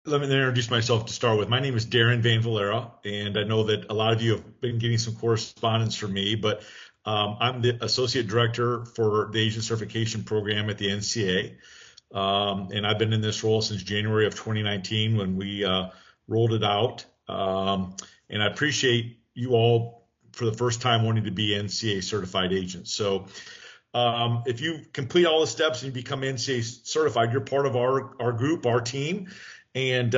Let me introduce myself to start with. My name is Darren Van Valera, and I know that a lot of you have been getting some correspondence from me, but I'm the Associate Director for the Agent Certification Program at the NCAA. And I've been in this role since January of 2019 when we rolled it out. And I appreciate you all for the first time wanting to be NCAA certified agents. So if you complete all the steps and you become NCAA certified, you're part of our group, our team. And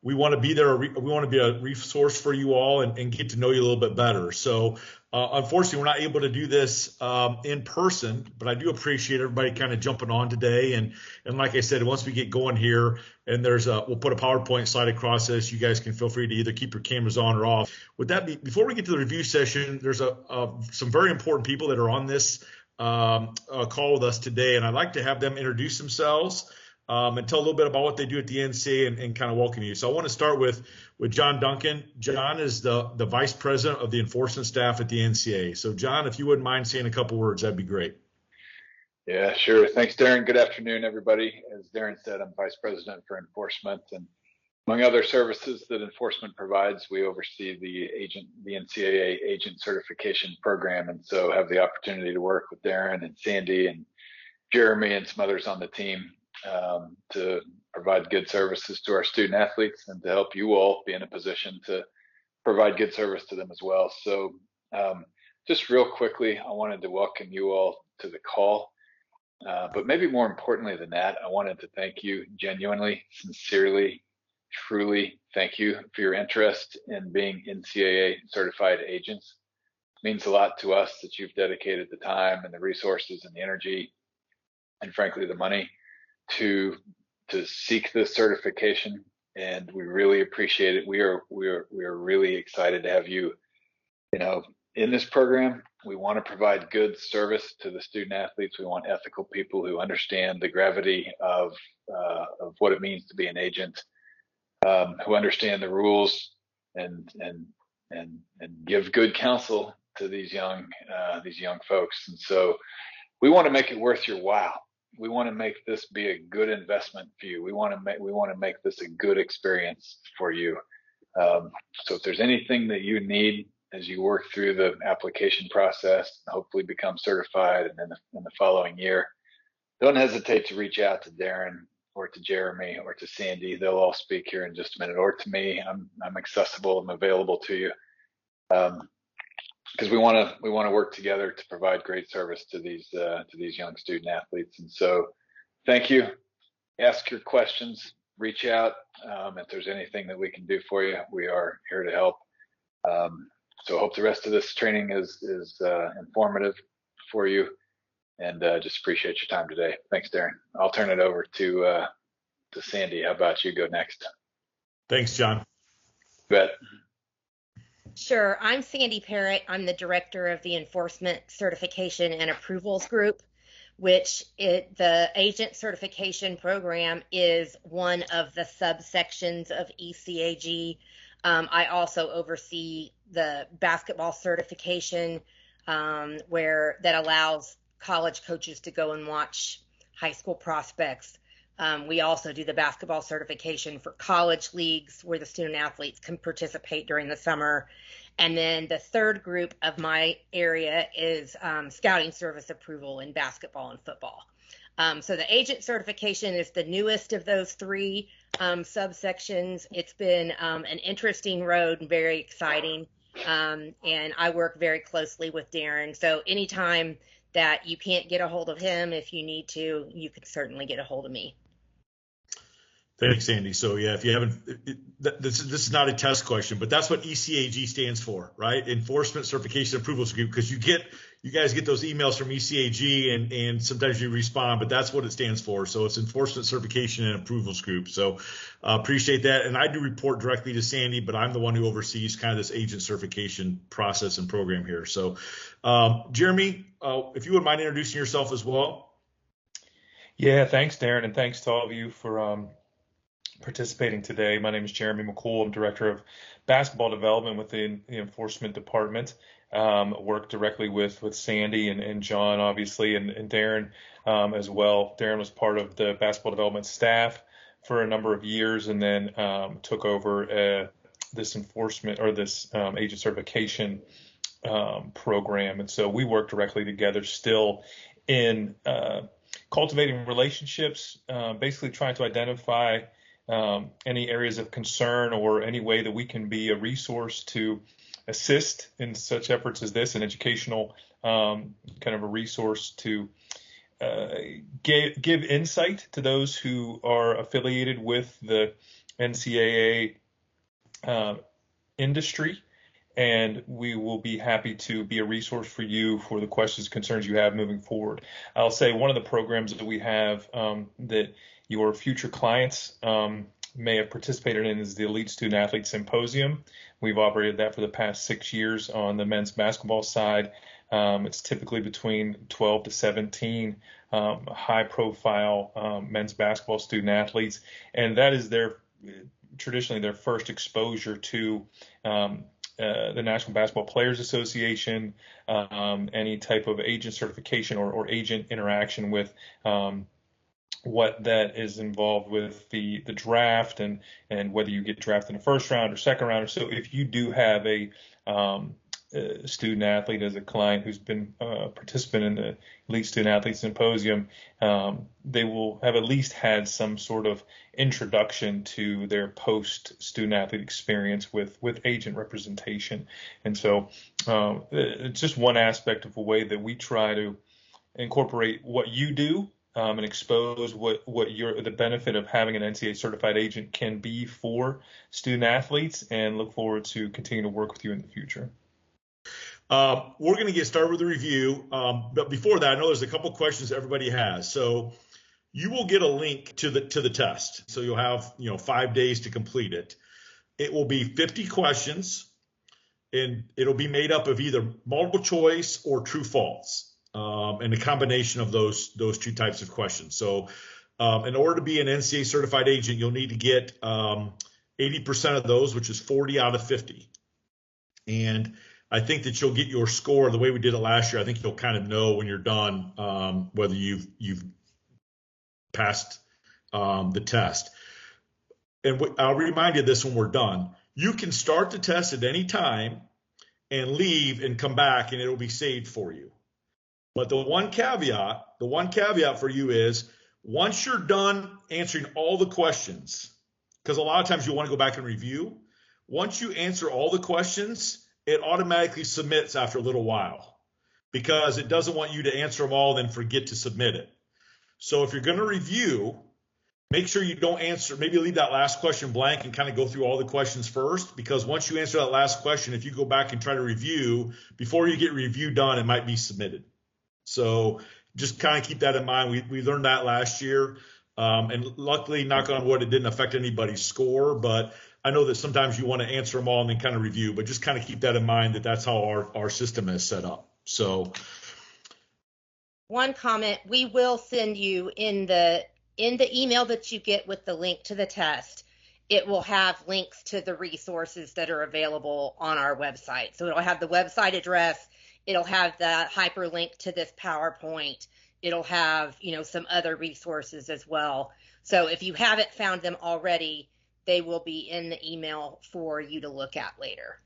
we want to be there. We want to be a resource for you all and get to know you a little bit better. So unfortunately, we're not able to do this in person, but I do appreciate everybody kind of jumping on today. And like I said, once we get going here, and we'll put a PowerPoint slide across this. You guys can feel free to either keep your cameras on or off. With that, before we get to the review session, there's some very important people that are on this call with us today, and I'd like to have them introduce themselves. And tell a little bit about what they do at the NCAA and kind of welcome you. So I want to start with John Duncan. John is the Vice President of the Enforcement Staff at the NCAA. So John, if you wouldn't mind saying a couple words, that'd be great. Yeah, sure. Thanks, Darren. Good afternoon, everybody. As Darren said, I'm Vice President for Enforcement, and among other services that enforcement provides, we oversee the NCAA Agent Certification Program, and so have the opportunity to work with Darren and Sandy and Jeremy and some others on the team to provide good services to our student athletes and to help you all be in a position to provide good service to them as well. So just real quickly, I wanted to welcome you all to the call. But maybe more importantly than that, I wanted to thank you genuinely, sincerely, truly thank you for your interest in being NCAA certified agents. It means a lot to us that you've dedicated the time and the resources and the energy and frankly the money to seek this certification, and we really appreciate it. We are really excited to have you in this program. We want to provide good service to the student athletes. We want ethical people who understand the gravity of what it means to be an agent, who understand the rules and give good counsel to these young folks. And so we want to make it worth your while. We want to make this be a good investment for you. We want to make this a good experience for you. So if there's anything that you need as you work through the application process, and hopefully become certified, and in the following year, don't hesitate to reach out to Darren or to Jeremy or to Sandy. They'll all speak here in just a minute, or to me. I'm accessible. I'm available to you. Because we want to work together to provide great service to these young student athletes. And so, thank you. Ask your questions. Reach out if there's anything that we can do for you. We are here to help. So, hope the rest of this training is informative for you, and just appreciate your time today. Thanks, Darren. I'll turn it over to Sandy. How about you go next? Thanks, John. You bet. Sure. I'm Sandy Parrott. I'm the director of the Enforcement Certification and Approvals Group, the agent certification program is one of the subsections of ECAG. I also oversee the basketball certification, that allows college coaches to go and watch high school prospects. We also do the basketball certification for college leagues where the student athletes can participate during the summer. And then the third group of my area is scouting service approval in basketball and football. So the agent certification is the newest of those three subsections. It's been an interesting road and very exciting. And I work very closely with Darren. So anytime that you can't get a hold of him, if you need to, you can certainly get a hold of me. Thanks, Andy. So yeah, if you haven't, this is not a test question, but that's what ECAG stands for, right? Enforcement Certification Approvals Group, because you guys get those emails from ECAG and sometimes you respond, but that's what it stands for. So it's Enforcement Certification and Approvals Group. So appreciate that. And I do report directly to Sandy, but I'm the one who oversees kind of this agent certification process and program here. So Jeremy, if you wouldn't mind introducing yourself as well. Yeah, thanks, Darren, and thanks to all of you for participating today. My name is Jeremy McCool. I'm Director of Basketball Development within the Enforcement Department. Work directly with Sandy and John, obviously, and Darren as well. Darren was part of the basketball development staff for a number of years, and then took over this enforcement or this agent certification program. And so we work directly together still in cultivating relationships, basically trying to identify any areas of concern or any way that we can be a resource to assist in such efforts as this, an educational kind of a resource to give insight to those who are affiliated with the NCAA industry. And we will be happy to be a resource for you for the questions, concerns you have moving forward. I'll say one of the programs that we have that your future clients may have participated in is the Elite Student Athlete Symposium. We've operated that for the past 6 years on the men's basketball side. It's typically between 12 to 17 high-profile men's basketball student athletes, and that is traditionally their first exposure to the National Basketball Players Association, any type of agent certification or agent interaction with what that is involved with the draft and whether you get drafted in the first round or second round. So if you do have a student athlete as a client who's been a participant in the Elite Student Athlete Symposium, they will have at least had some sort of introduction to their post-student athlete experience with agent representation. And so it's just one aspect of a way that we try to incorporate what you do and expose what the benefit of having an NCAA certified agent can be for student athletes, and look forward to continuing to work with you in the future. We're going to get started with the review. But before that, I know there's a couple questions everybody has. So you will get a link to the test. So you'll have 5 days to complete it. It will be 50 questions, and it'll be made up of either multiple choice or true false, and a combination of those two types of questions. So in order to be an NCAA certified agent, you'll need to get 80% of those, which is 40 out of 50. And I think that you'll get your score the way we did it last year. I think you'll kind of know when you're done whether you've passed the test. And I'll remind you of this when we're done. You can start the test at any time and leave and come back, and it'll be saved for you. But the one caveat for you is once you're done answering all the questions, because a lot of times you want to go back and review, once you answer all the questions, it automatically submits after a little while because it doesn't want you to answer them all and then forget to submit it. So if you're going to review, make sure you don't answer, maybe leave that last question blank and kind of go through all the questions first, because once you answer that last question, if you go back and try to review, before you get review done, it might be submitted. So just kind of keep that in mind. We learned that last year. And luckily, knock on wood, it didn't affect anybody's score, but I know that sometimes you want to answer them all and then kind of review, but just kind of keep that in mind that that's how our system is set up. So one comment, we will send you in the email that you get with the link to the test, it will have links to the resources that are available on our website. So it'll have the website address, it'll have the hyperlink to this PowerPoint, it'll have, some other resources as well. So if you haven't found them already, they will be in the email for you to look at later.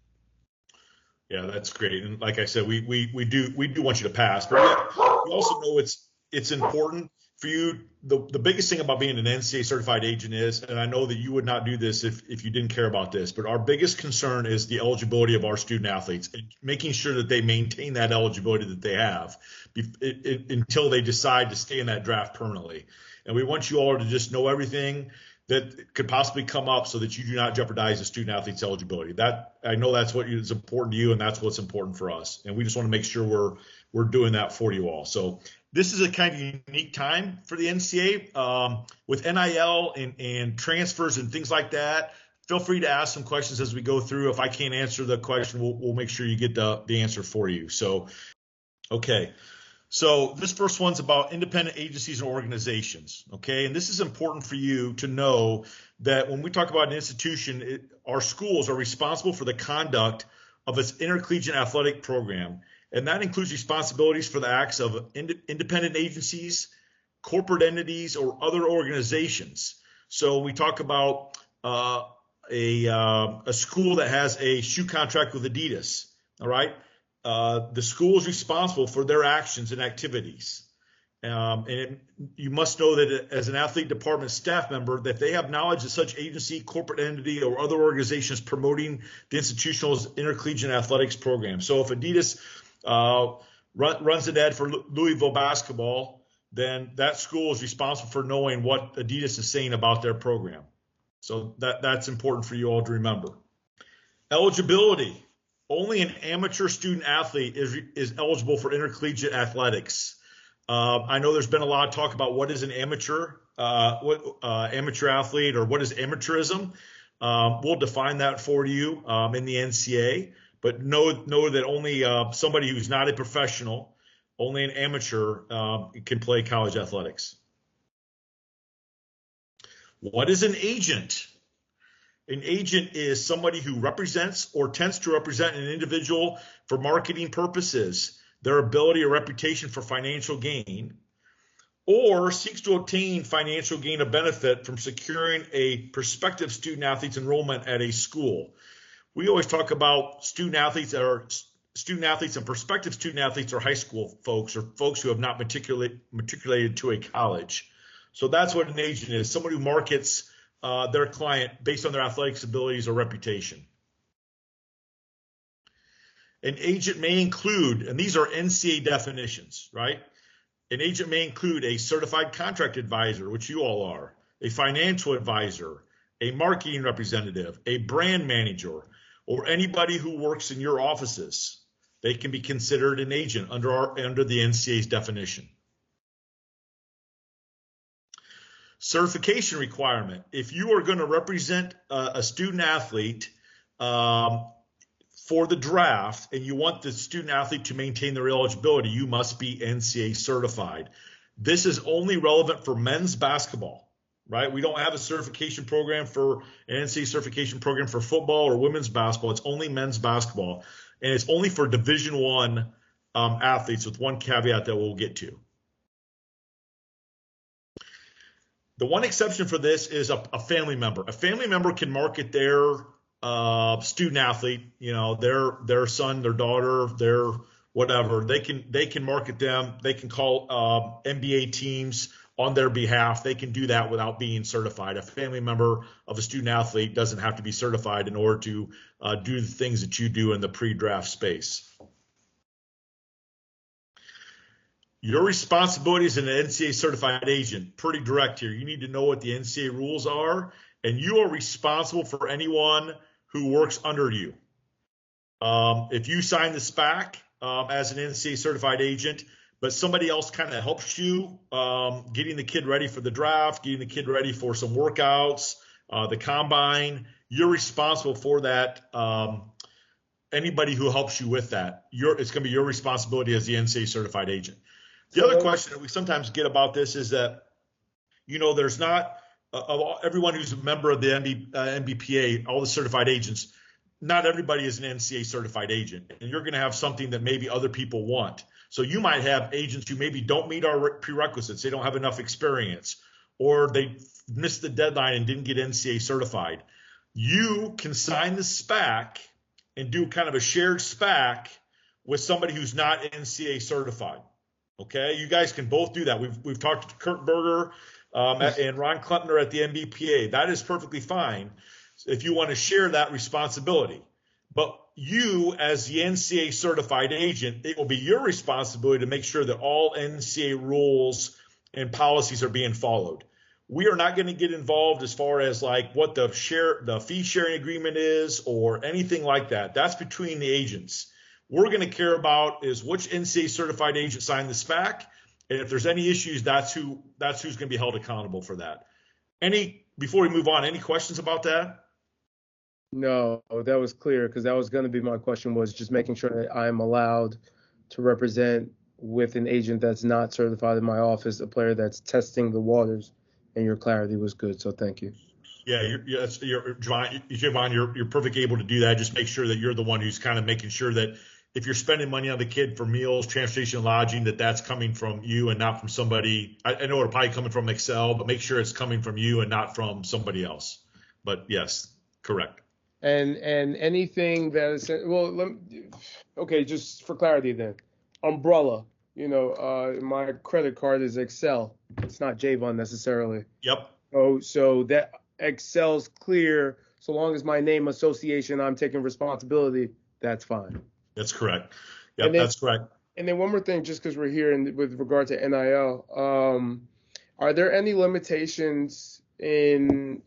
Yeah, that's great. And like I said, we do want you to pass, but we also know it's important for you. The biggest thing about being an NCAA certified agent is, and I know that you would not do this if you didn't care about this, but our biggest concern is the eligibility of our student athletes and making sure that they maintain that eligibility that they have until they decide to stay in that draft permanently. And we want you all to just know everything that could possibly come up so that you do not jeopardize the student athlete's eligibility. That I know that's what is important to you, and that's what's important for us. And we just want to make sure we're doing that for you all. So this is a kind of unique time for the NCAA with NIL and transfers and things like that. Feel free to ask some questions as we go through. If I can't answer the question, we'll make sure you get the answer for you. So, okay. So this first one's about independent agencies and organizations, okay? And this is important for you to know that when we talk about an institution, our schools are responsible for the conduct of its intercollegiate athletic program, and that includes responsibilities for the acts of independent agencies, corporate entities, or other organizations. So we talk about a school that has a shoe contract with Adidas. All right. The school is responsible for their actions and activities. You must know that as an athlete department staff member, that they have knowledge of such agency, corporate entity, or other organizations promoting the institutional's intercollegiate athletics program. So if Adidas runs an ad for Louisville basketball, then that school is responsible for knowing what Adidas is saying about their program. So that's important for you all to remember. Eligibility. Only an amateur student athlete is eligible for intercollegiate athletics. I know there's been a lot of talk about what is an amateur, amateur athlete, or what is amateurism. We'll define that for you in the NCAA, but know that only somebody who's not a professional, only an amateur, can play college athletics. What is an agent? An agent is somebody who represents or tends to represent an individual for marketing purposes, their ability or reputation for financial gain, or seeks to obtain financial gain or benefit from securing a prospective student athlete's enrollment at a school. We always talk about student athletes and prospective student athletes are high school folks or folks who have not matriculated to a college. So that's what an agent is, someone who markets their client based on their athletics abilities or reputation. An agent may include, and these are NCAA definitions, right? An agent may include a certified contract advisor, which you all are, a financial advisor, a marketing representative, a brand manager, or anybody who works in your offices. They can be considered an agent under the NCAA's definition. Certification requirement. If you are going to represent a student athlete for the draft and you want the student athlete to maintain their eligibility, you must be NCAA certified. This is only relevant for men's basketball, right? We don't have a certification program for an NCAA certification program for football or women's basketball. It's only men's basketball, and it's only for Division I athletes, with one caveat that we'll get to. The one exception for this is a family member. A family member can market their student athlete, their son, their daughter, their whatever. They can market them. They can call NBA teams on their behalf. They can do that without being certified. A family member of a student athlete doesn't have to be certified in order to do the things that you do in the pre-draft space. Your responsibility as an NCAA certified agent, pretty direct here. You need to know what the NCAA rules are, and you are responsible for anyone who works under you. If you sign the SPAC as an NCAA certified agent, but somebody else kind of helps you getting the kid ready for the draft, getting the kid ready for some workouts, the combine, you're responsible for that. Anybody who helps you with that, it's going to be your responsibility as the NCAA certified agent. The other question that we sometimes get about this is that, there's not everyone who's a member of the NBPA, all the certified agents, not everybody is an NCAA certified agent, and you're going to have something that maybe other people want. So you might have agents who maybe don't meet our prerequisites. They don't have enough experience, or they missed the deadline and didn't get NCAA certified. You can sign the SPAC and do kind of a shared SPAC with somebody who's not NCAA certified. Okay, you guys can both do that. We've talked to Kurt Berger and Ron Klempner at the NBPA. That is perfectly fine if you want to share that responsibility. But you, as the NCAA certified agent, it will be your responsibility to make sure that all NCAA rules and policies are being followed. We are not going to get involved as far as like what the fee sharing agreement is or anything like that. That's between the agents. We're going to care about is which NCAA certified agent signed the SPAC, and if there's any issues, that's who's going to be held accountable for that. Before we move on, any questions about that? No, that was clear, because that was going to be my question, was just making sure that I'm allowed to represent with an agent that's not certified in my office, a player that's testing the waters, and your clarity was good, so thank you. Yeah, Javon, you're perfectly able to do that. Just make sure that you're the one who's kind of making sure that if you're spending money on the kid for meals, transportation, lodging, that's coming from you and not from somebody. I know it'll probably coming from Excel, but make sure it's coming from you and not from somebody else. But yes, correct. And anything that is, well, okay, just for clarity then, umbrella. My credit card is Excel. It's not Javon necessarily. Yep. So that Excel's clear. So long as my name association, I'm taking responsibility. That's fine. That's correct. Yep, that's correct. And then one more thing, just because we're here with regard to NIL, are there any limitations in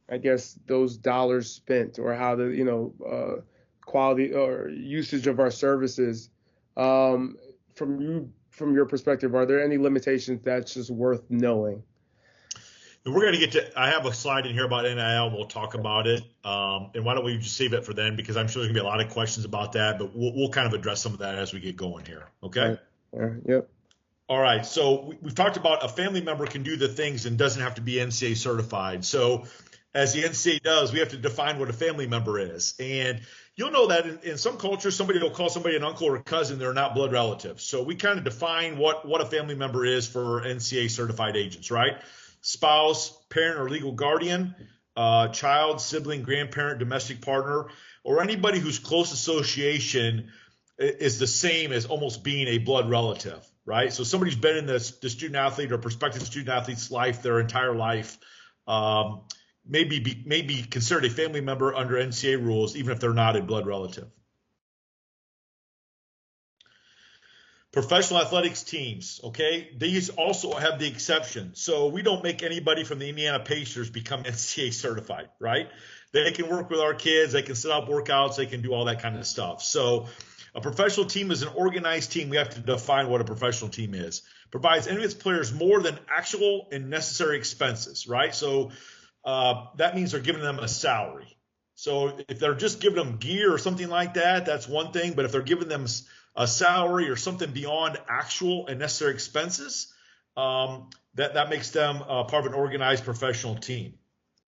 I guess those dollars spent, or how the quality or usage of our services? From your perspective, are there any limitations that's just worth knowing? And we're going to get to, I have a slide in here about NIL. We'll talk about it. And why don't we just save it for then, because I'm sure there's going to be a lot of questions about that, but we'll kind of address some of that as we get going here. Okay? Yep. All right. So we've talked about a family member can do the things and doesn't have to be NCAA certified. So as the NCAA does, we have to define what a family member is. And you'll know that in some cultures, somebody will call somebody an uncle or a cousin. They're not blood relatives. So we kind of define what a family member is for NCAA certified agents, right? Spouse, parent or legal guardian, child, sibling, grandparent, domestic partner, or anybody whose close association is the same as almost being a blood relative, right? So somebody's been in the student athlete or prospective student athlete's life their entire life, maybe considered a family member under NCAA rules, even if they're not a blood relative. Professional athletics teams, okay? These also have the exception. So we don't make anybody from the Indiana Pacers become NCAA certified, right? They can work with our kids. They can set up workouts. They can do all that kind of stuff. So a professional team is an organized team. We have to define what a professional team is. Provides any of its players more than actual and necessary expenses, right? So that means they're giving them a salary. So if they're just giving them gear or something like that, that's one thing. But if they're giving them a salary or something beyond actual and necessary expenses, that makes them part of an organized professional team,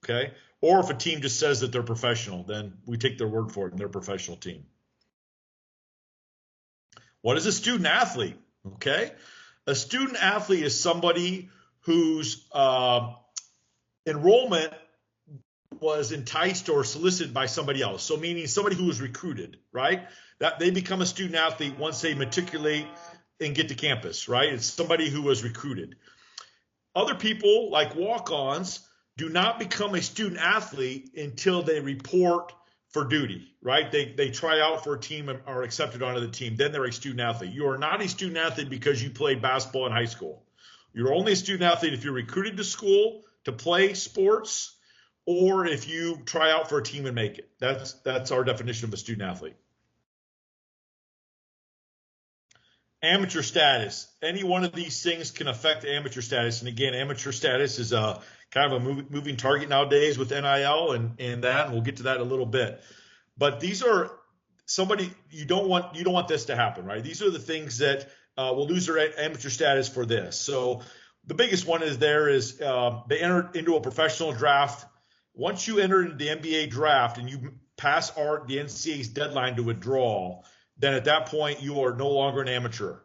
okay? Or if a team just says that they're professional, then we take their word for it and they're a professional team. What is a student athlete, okay? A student athlete is somebody whose enrollment was enticed or solicited by somebody else. So meaning somebody who was recruited, right? That they become a student athlete once they matriculate and get to campus, right? It's somebody who was recruited. Other people, like walk-ons, do not become a student athlete until they report for duty, right? They try out for a team and are accepted onto the team. Then they're a student athlete. You are not a student athlete because you played basketball in high school. You're only a student athlete if you're recruited to school to play sports, or if you try out for a team and make it. That's our definition of a student athlete. Amateur status. Any one of these things can affect amateur status. And again, amateur status is a kind of a moving target nowadays with NIL and that, and we'll get to that in a little bit. But these are somebody you don't want this to happen, right? These are the things that will lose their amateur status for this. So the biggest one is they enter into a professional draft. Once you enter into the NBA draft and you pass the NCAA's deadline to withdraw, then at that point you are no longer an amateur.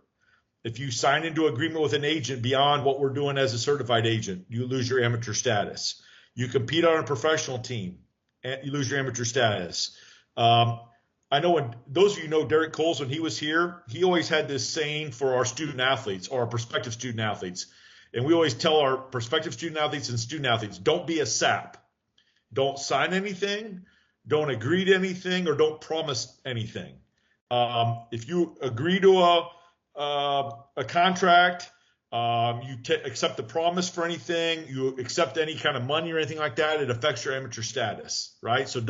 If you sign into agreement with an agent beyond what we're doing as a certified agent, you lose your amateur status. You compete on a professional team, and you lose your amateur status. I know when those of you know Derek Coles, when he was here, he always had this saying for our student athletes or our prospective student athletes. And we always tell our prospective student athletes and student athletes, don't be a sap. Don't sign anything, don't agree to anything, or don't promise anything. If you agree to a contract, you accept the promise for anything, you accept any kind of money or anything like that, it affects your amateur status, right? So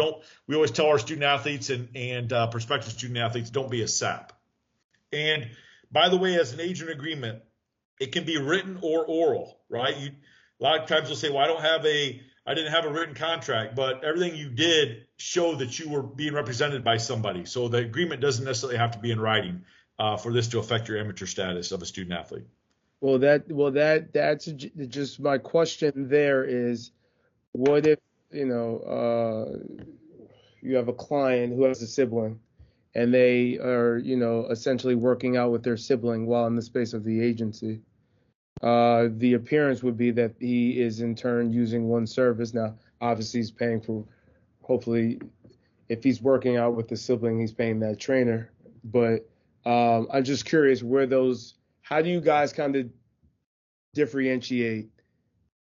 we always tell our student athletes and prospective student athletes, don't be a sap. And by the way, as an agent agreement, it can be written or oral, right? A lot of times they'll say, well, I didn't have a written contract, but everything you did showed that you were being represented by somebody. So the agreement doesn't necessarily have to be in writing for this to affect your amateur status of a student athlete. Well, that's just my question there is, what if, you have a client who has a sibling and they are, essentially working out with their sibling while in the space of the agency. The appearance would be that he is in turn using one service. Now, obviously, he's paying for, hopefully, if he's working out with the sibling, he's paying that trainer. But I'm just curious how do you guys kind of differentiate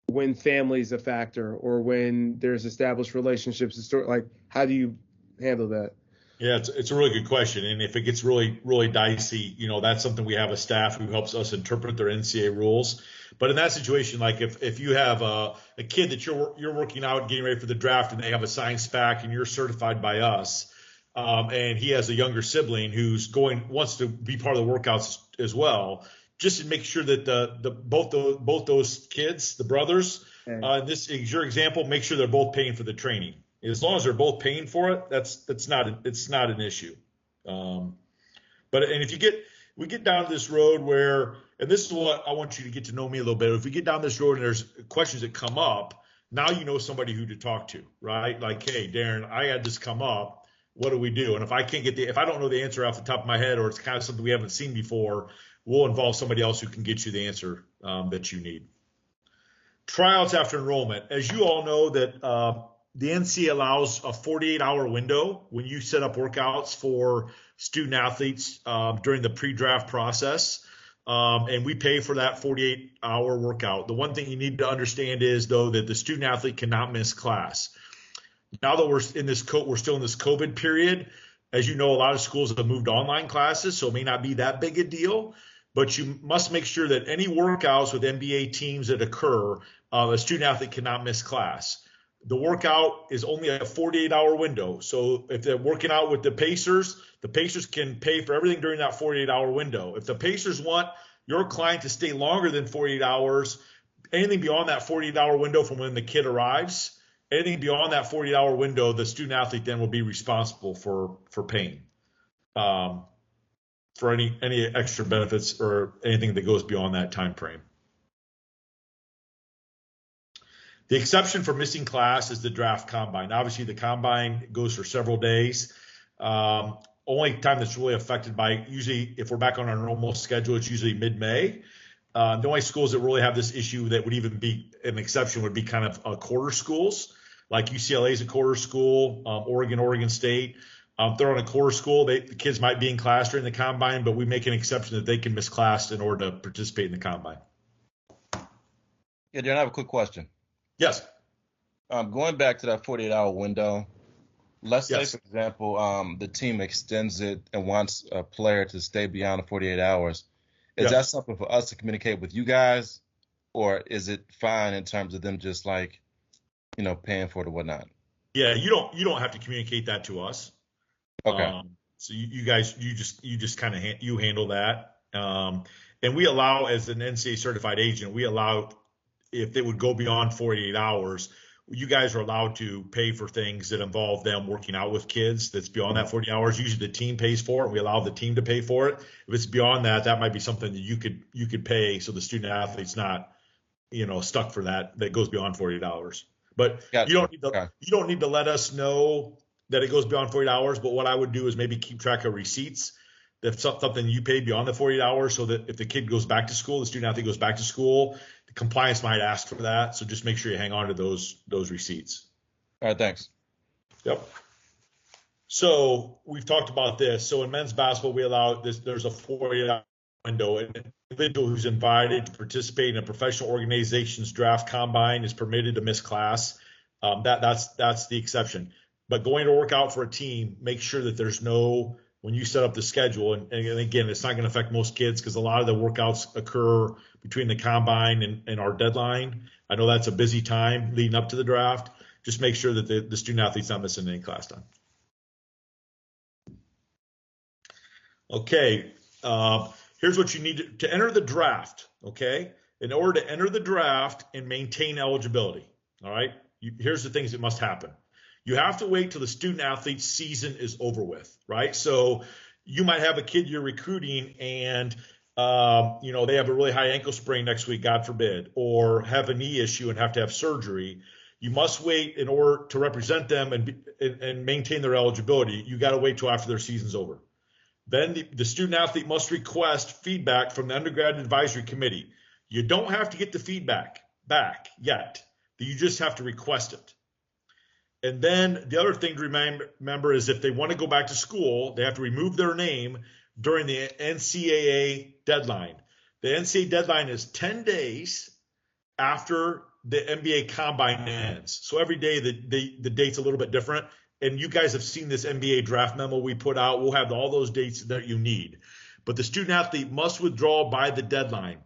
when family is a factor or when there's established relationships? Like, how do you handle that? Yeah, it's a really good question. And if it gets really, really dicey, that's something we have a staff who helps us interpret their NCAA rules. But in that situation, like if you have a kid that you're working out, getting ready for the draft, and they have a signed SPAC and you're certified by us, and he has a younger sibling who's wants to be part of the workouts as well, just to make sure that both those kids, the brothers, this is your example, make sure they're both paying for the training. As long as they're both paying for it, it's not an issue. But if we get down this road where, and this is what I want you to get to know me a little bit. If we get down this road and there's questions that come up, now you know somebody who to talk to, right? Like, hey, Darren, I had this come up. What do we do? And if I don't know the answer off the top of my head, or it's kind of something we haven't seen before, we'll involve somebody else who can get you the answer that you need. Tryouts after enrollment. As you all know, that the NCAA allows a 48-hour window when you set up workouts for student athletes during the pre-draft process, and we pay for that 48-hour workout. The one thing you need to understand is, though, that the student athlete cannot miss class. Now that we're still in this COVID period, as you know, a lot of schools have moved online classes, so it may not be that big a deal. But you must make sure that any workouts with NBA teams that occur, a student athlete cannot miss class. The workout is only a 48-hour window. So if they're working out with the Pacers can pay for everything during that 48-hour window. If the Pacers want your client to stay longer than 48 hours, anything beyond that 48-hour window from when the kid arrives, anything beyond that 48-hour window, the student athlete then will be responsible for paying for any extra benefits or anything that goes beyond that time frame. The exception for missing class is the draft combine. Obviously, the combine goes for several days. Only time that's really affected by, usually if we're back on our normal schedule, it's usually mid-May. The only schools that really have this issue that would even be an exception would be kind of quarter schools, like UCLA is a quarter school, Oregon State. They're on a quarter school. The kids might be in class during the combine, but we make an exception that they can miss class in order to participate in the combine. Yeah, Darren, I have a quick question. Yes. Going back to that 48-hour window, let's say, Yes. for example, the team extends it and wants a player to stay beyond the 48 hours. Is that something for us to communicate with you guys, or is it fine in terms of them just like, paying for it or whatnot? Yeah, you don't have to communicate that to us. Okay. So you guys, you just kind of you handle that. And we allow, as an NCAA certified agent, if they would go beyond 48 hours, you guys are allowed to pay for things that involve them working out with kids that's beyond that 40 hours. Usually the team pays for it. We allow the team to pay for it. If it's beyond that, that might be something that you could pay so the student athlete's not, stuck for that goes beyond 48 hours. But Gotcha. You don't need to let us know that it goes beyond 48 hours. But what I would do is maybe keep track of receipts. That's something you pay beyond the 48 hours, so that if the kid goes back to school, the student athlete goes back to school, the compliance might ask for that. So just make sure you hang on to those receipts. All right, thanks. Yep. So we've talked about this. So in men's basketball, we allow this. There's a 48-hour window. An individual who's invited to participate in a professional organization's draft combine is permitted to miss class. That's the exception. But going to work out for a team, make sure that there's no, when you set up the schedule, and again, it's not going to affect most kids because a lot of the workouts occur between the combine and our deadline. I know that's a busy time leading up to the draft. Just make sure that the student athlete's not missing any class time. Okay, here's what you need to enter the draft, okay? In order to enter the draft and maintain eligibility, all right? Here's the things that must happen. You have to wait till the student athlete's season is over with, right? So you might have a kid you're recruiting and, they have a really high ankle sprain next week, God forbid, or have a knee issue and have to have surgery. you must wait in order to represent them and maintain their eligibility. You got to wait till after their season's over. Then the student athlete must request feedback from the undergrad advisory committee. You don't have to get the feedback back yet. You just have to request it. And then the other thing to remember is if they want to go back to school, they have to remove their name during the NCAA deadline. The NCAA deadline is 10 days after the NBA combine ends. So every day the date's a little bit different. And you guys have seen this NBA draft memo we put out. We'll have all those dates that you need. But the student athlete must withdraw by the deadline.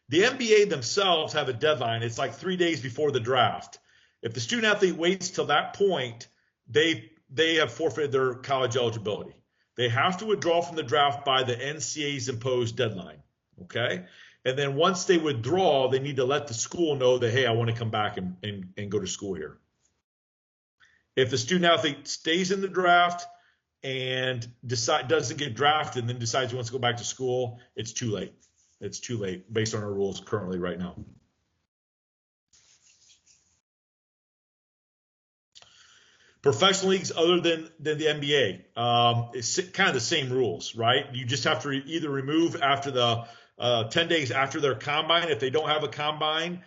The NBA themselves have a deadline. It's like 3 days before the draft. If the student athlete waits till that point, they have forfeited their college eligibility. They have to withdraw from the draft by the NCAA's imposed deadline. Okay? And then once they withdraw, they need to let the school know that, hey, I want to come back and go to school here. If the student athlete stays in the draft and doesn't get drafted and then decides he wants to go back to school, it's too late. It's too late based on our rules currently right now. Professional leagues other than the NBA, it's kind of the same rules, right? You just have to either remove after the 10 days after their combine. If they don't have a combine,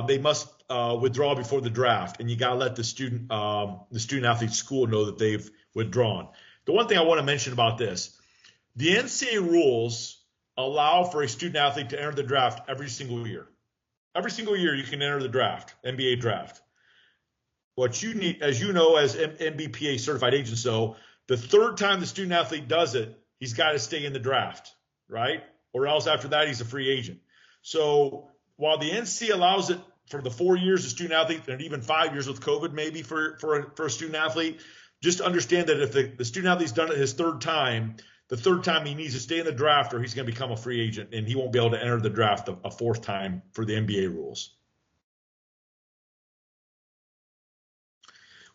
they must withdraw before the draft, and you got to let the student athlete school know that they've withdrawn. The one thing I want to mention about this, the NCAA rules allow for a student athlete to enter the draft every single year. Every single year you can enter the draft, NBA draft. What you need, as you know, as NBPA certified agents, though, the third time the student athlete does it, he's got to stay in the draft, right? Or else after that, he's a free agent. So while the NCAA allows it for the 4 years of student athlete and even 5 years with COVID, maybe for a student athlete, just understand that if the student athlete's done it his third time, the third time he needs to stay in the draft or he's going to become a free agent and he won't be able to enter the draft a fourth time for the NBA rules.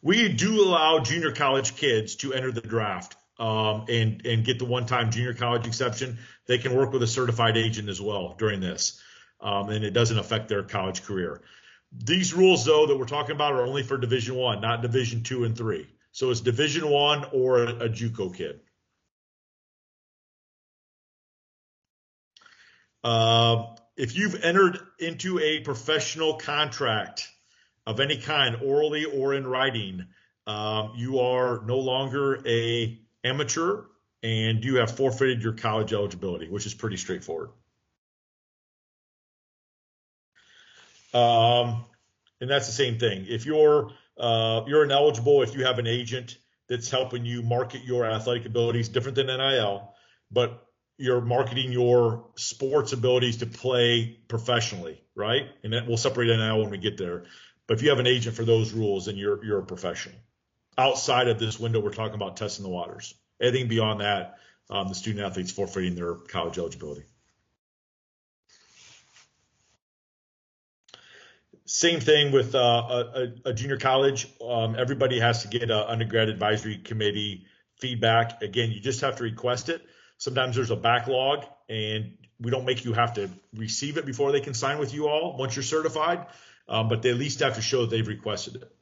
We do allow junior college kids to enter the draft and get the one-time junior college exception. They can work with a certified agent as well during this, and it doesn't affect their college career. These rules, though, that we're talking about are only for Division I, not Division II and III. So it's Division I or a JUCO kid. If you've entered into a professional contract of any kind, orally or in writing, you are no longer an amateur and you have forfeited your college eligibility, which is pretty straightforward. And that's the same thing. If you're ineligible, if you have an agent that's helping you market your athletic abilities, different than NIL, but you're marketing your sports abilities to play professionally, right? And we'll separate NIL when we get there. But if you have an agent for those rules, then you're a professional. Outside of this window, we're talking about testing the waters. Anything beyond that, the student athletes forfeiting their college eligibility. Same thing with a junior college. Everybody has to get an undergrad advisory committee feedback. Again, you just have to request it. Sometimes there's a backlog, and we don't make you have to receive it before they can sign with you all once you're certified. But they at least have to show that they've requested it.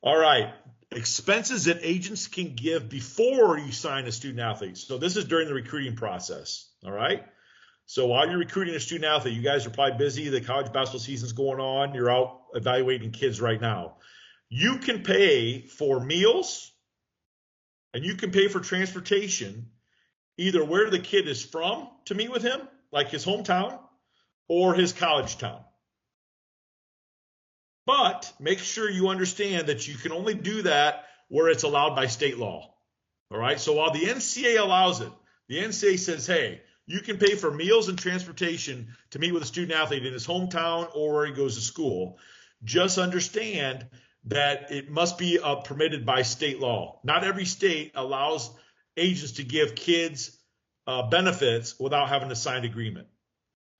All right. Expenses that agents can give before you sign a student athlete. So this is during the recruiting process. All right. So while you're recruiting a student athlete, you guys are probably busy. The college basketball season's going on. You're out evaluating kids right now. You can pay for meals and you can pay for transportation, either where the kid is from to meet with him, like his hometown, or his college town. But make sure you understand that you can only do that where it's allowed by state law. All right. So while the NCAA allows it, the NCAA says, hey, you can pay for meals and transportation to meet with a student athlete in his hometown or where he goes to school. Just understand that it must be permitted by state law. Not every state allows agents to give kids benefits without having a signed agreement.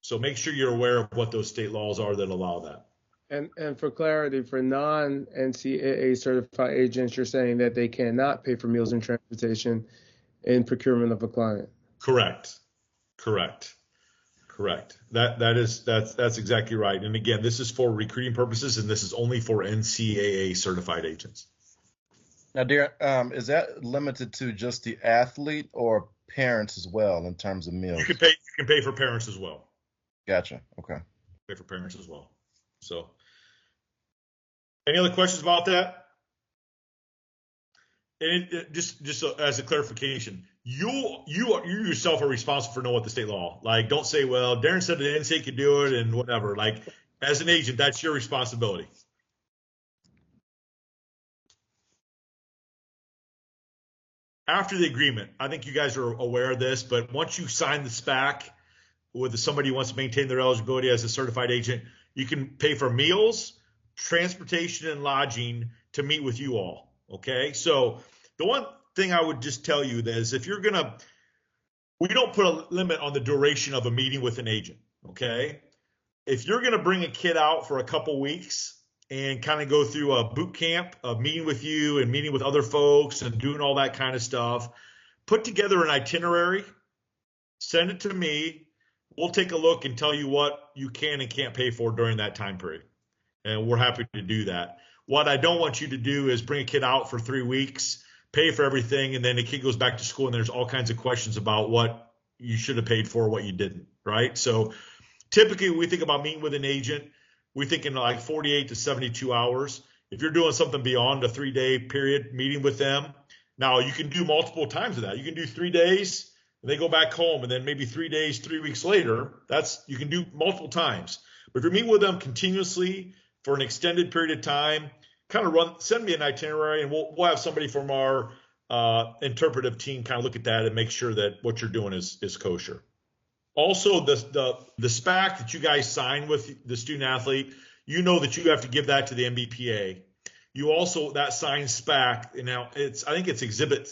So make sure you're aware of what those state laws are that allow that. And for clarity, for non-NCAA certified agents, you're saying that they cannot pay for meals and transportation in procurement of a client. Correct. Correct. That's exactly right. And again, this is for recruiting purposes, and this is only for NCAA certified agents. Now, Darren, is that limited to just the athlete or parents as well in terms of meals? You can pay for parents as well. Gotcha. Okay. Pay for parents as well. So, any other questions about that? And just as a clarification, you yourself are responsible for knowing what the state law. Like, don't say, well, Darren said the NCAA could do it and whatever. Like, as an agent, that's your responsibility. After the agreement, I think you guys are aware of this, but once you sign the SPAC with somebody who wants to maintain their eligibility as a certified agent, you can pay for meals, transportation, and lodging to meet with you all. Okay, so the one thing I would just tell you is if you're we don't put a limit on the duration of a meeting with an agent. Okay, if you're gonna bring a kid out for a couple weeks and kind of go through a boot camp of meeting with you and meeting with other folks and doing all that kind of stuff, put together an itinerary, send it to me. We'll take a look and tell you what you can and can't pay for during that time period. And we're happy to do that. What I don't want you to do is bring a kid out for 3 weeks, pay for everything, and then the kid goes back to school and there's all kinds of questions about what you should have paid for, what you didn't, right? So typically when we think about meeting with an agent, we think in like 48 to 72 hours. If you're doing something beyond a 3-day period meeting with them, now you can do multiple times of that. You can do 3 days and they go back home, and then maybe 3 days, 3 weeks later, you can do multiple times. But if you're meeting with them continuously for an extended period of time, send me an itinerary, and we'll have somebody from our interpretive team kind of look at that and make sure that what you're doing is kosher. Also, the SPAC that you guys sign with the student athlete, you know that you have to give that to the MBPA. You also, that signed SPAC, and now I think it's Exhibit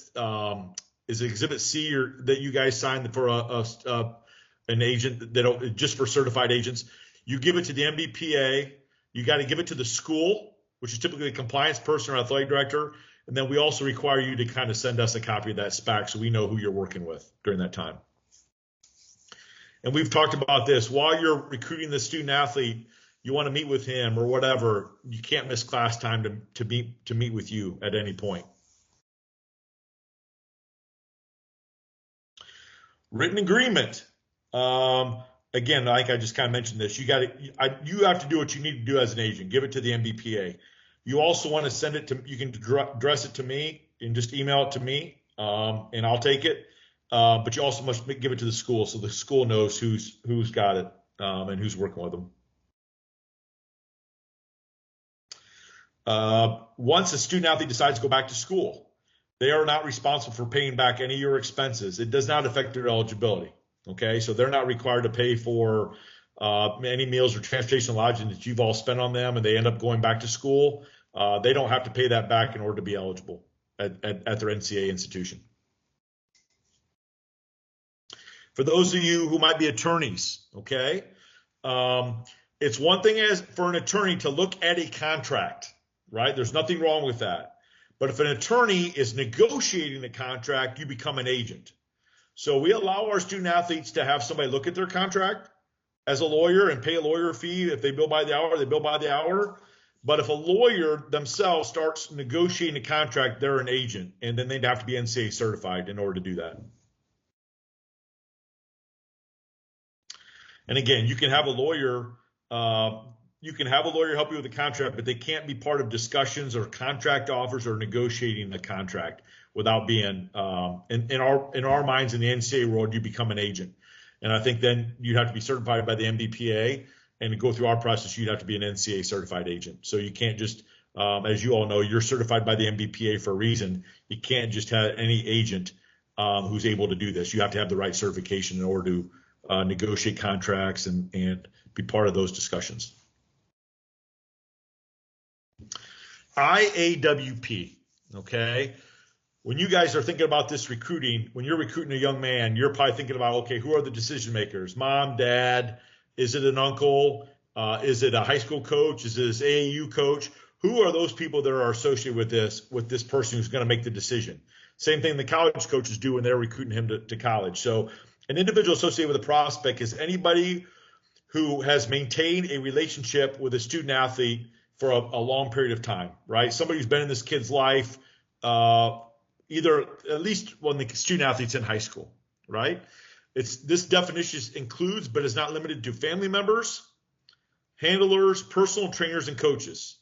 C that you guys signed for an agent that just for certified agents. You give it to the MBPA. You got to give it to the school, which is typically a compliance person or athletic director. And then we also require you to kind of send us a copy of that SPAC so we know who you're working with during that time. And we've talked about this. While you're recruiting the student athlete, you want to meet with him or whatever, you can't miss class time to meet with you at any point. Written agreement. Again, like I just kind of mentioned this, you have to do what you need to do as an agent. Give it to the MBPA. You also want to send it to, you can address it to me and just email it to me, and I'll take it. But you also must give it to the school so the school knows who's got it and who's working with them. Once a student athlete decides to go back to school, they are not responsible for paying back any of your expenses. It does not affect their eligibility. Okay, so they're not required to pay for any meals or transportation and lodging that you've all spent on them, and they end up going back to school. They don't have to pay that back in order to be eligible at their NCAA institution. For those of you who might be attorneys, okay, it's one thing for an attorney to look at a contract, right? There's nothing wrong with that. But if an attorney is negotiating the contract, you become an agent. So we allow our student athletes to have somebody look at their contract as a lawyer and pay a lawyer fee. If they bill by the hour, they bill by the hour. But if a lawyer themselves starts negotiating a contract, they're an agent, and then they'd have to be NCAA certified in order to do that. And again, you can have a lawyer help you with the contract, but they can't be part of discussions or contract offers or negotiating the contract without being in our minds in the NCAA world, you become an agent. And I think then you'd have to be certified by the MBPA, and to go through our process, you'd have to be an NCAA certified agent. So you can't just, as you all know, you're certified by the MBPA for a reason. You can't just have any agent who's able to do this. You have to have the right certification in order to negotiate contracts and be part of those discussions. IAWP, okay? When you guys are thinking about this recruiting, when you're recruiting a young man, you're probably thinking about, okay, who are the decision makers? Mom, dad, is it an uncle? Is it a high school coach? Is it an AAU coach? Who are those people that are associated with this person who's going to make the decision? Same thing the college coaches do when they're recruiting him to college. So An individual associated with a prospect is anybody who has maintained a relationship with a student athlete for a long period of time, right? Somebody who's been in this kid's life, either at least when the student athlete's in high school, right? This definition includes, but is not limited to, family members, handlers, personal trainers, and coaches.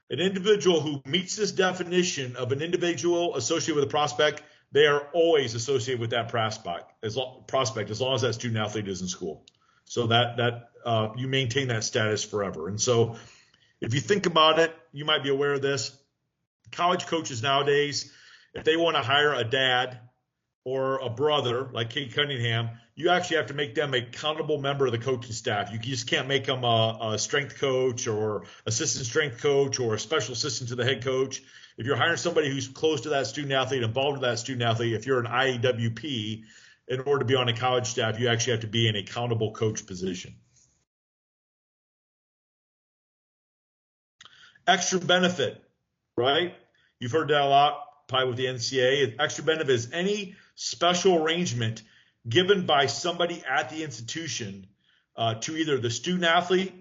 An individual who meets this definition of an individual associated with a prospect, they are always associated with that prospect as long as that student athlete is in school. So that you maintain that status forever. And so if you think about it, you might be aware of this. College coaches nowadays, if they want to hire a dad or a brother like Kate Cunningham, you actually have to make them a accountable member of the coaching staff. You just can't make them a strength coach or assistant strength coach or a special assistant to the head coach. If you're hiring somebody who's close to that student athlete, involved with that student athlete, if you're an IAWP, in order to be on a college staff, you actually have to be an accountable coach position. Extra benefit, right? You've heard that a lot, probably with the NCAA. Extra benefit is any special arrangement given by somebody at the institution to either the student athlete,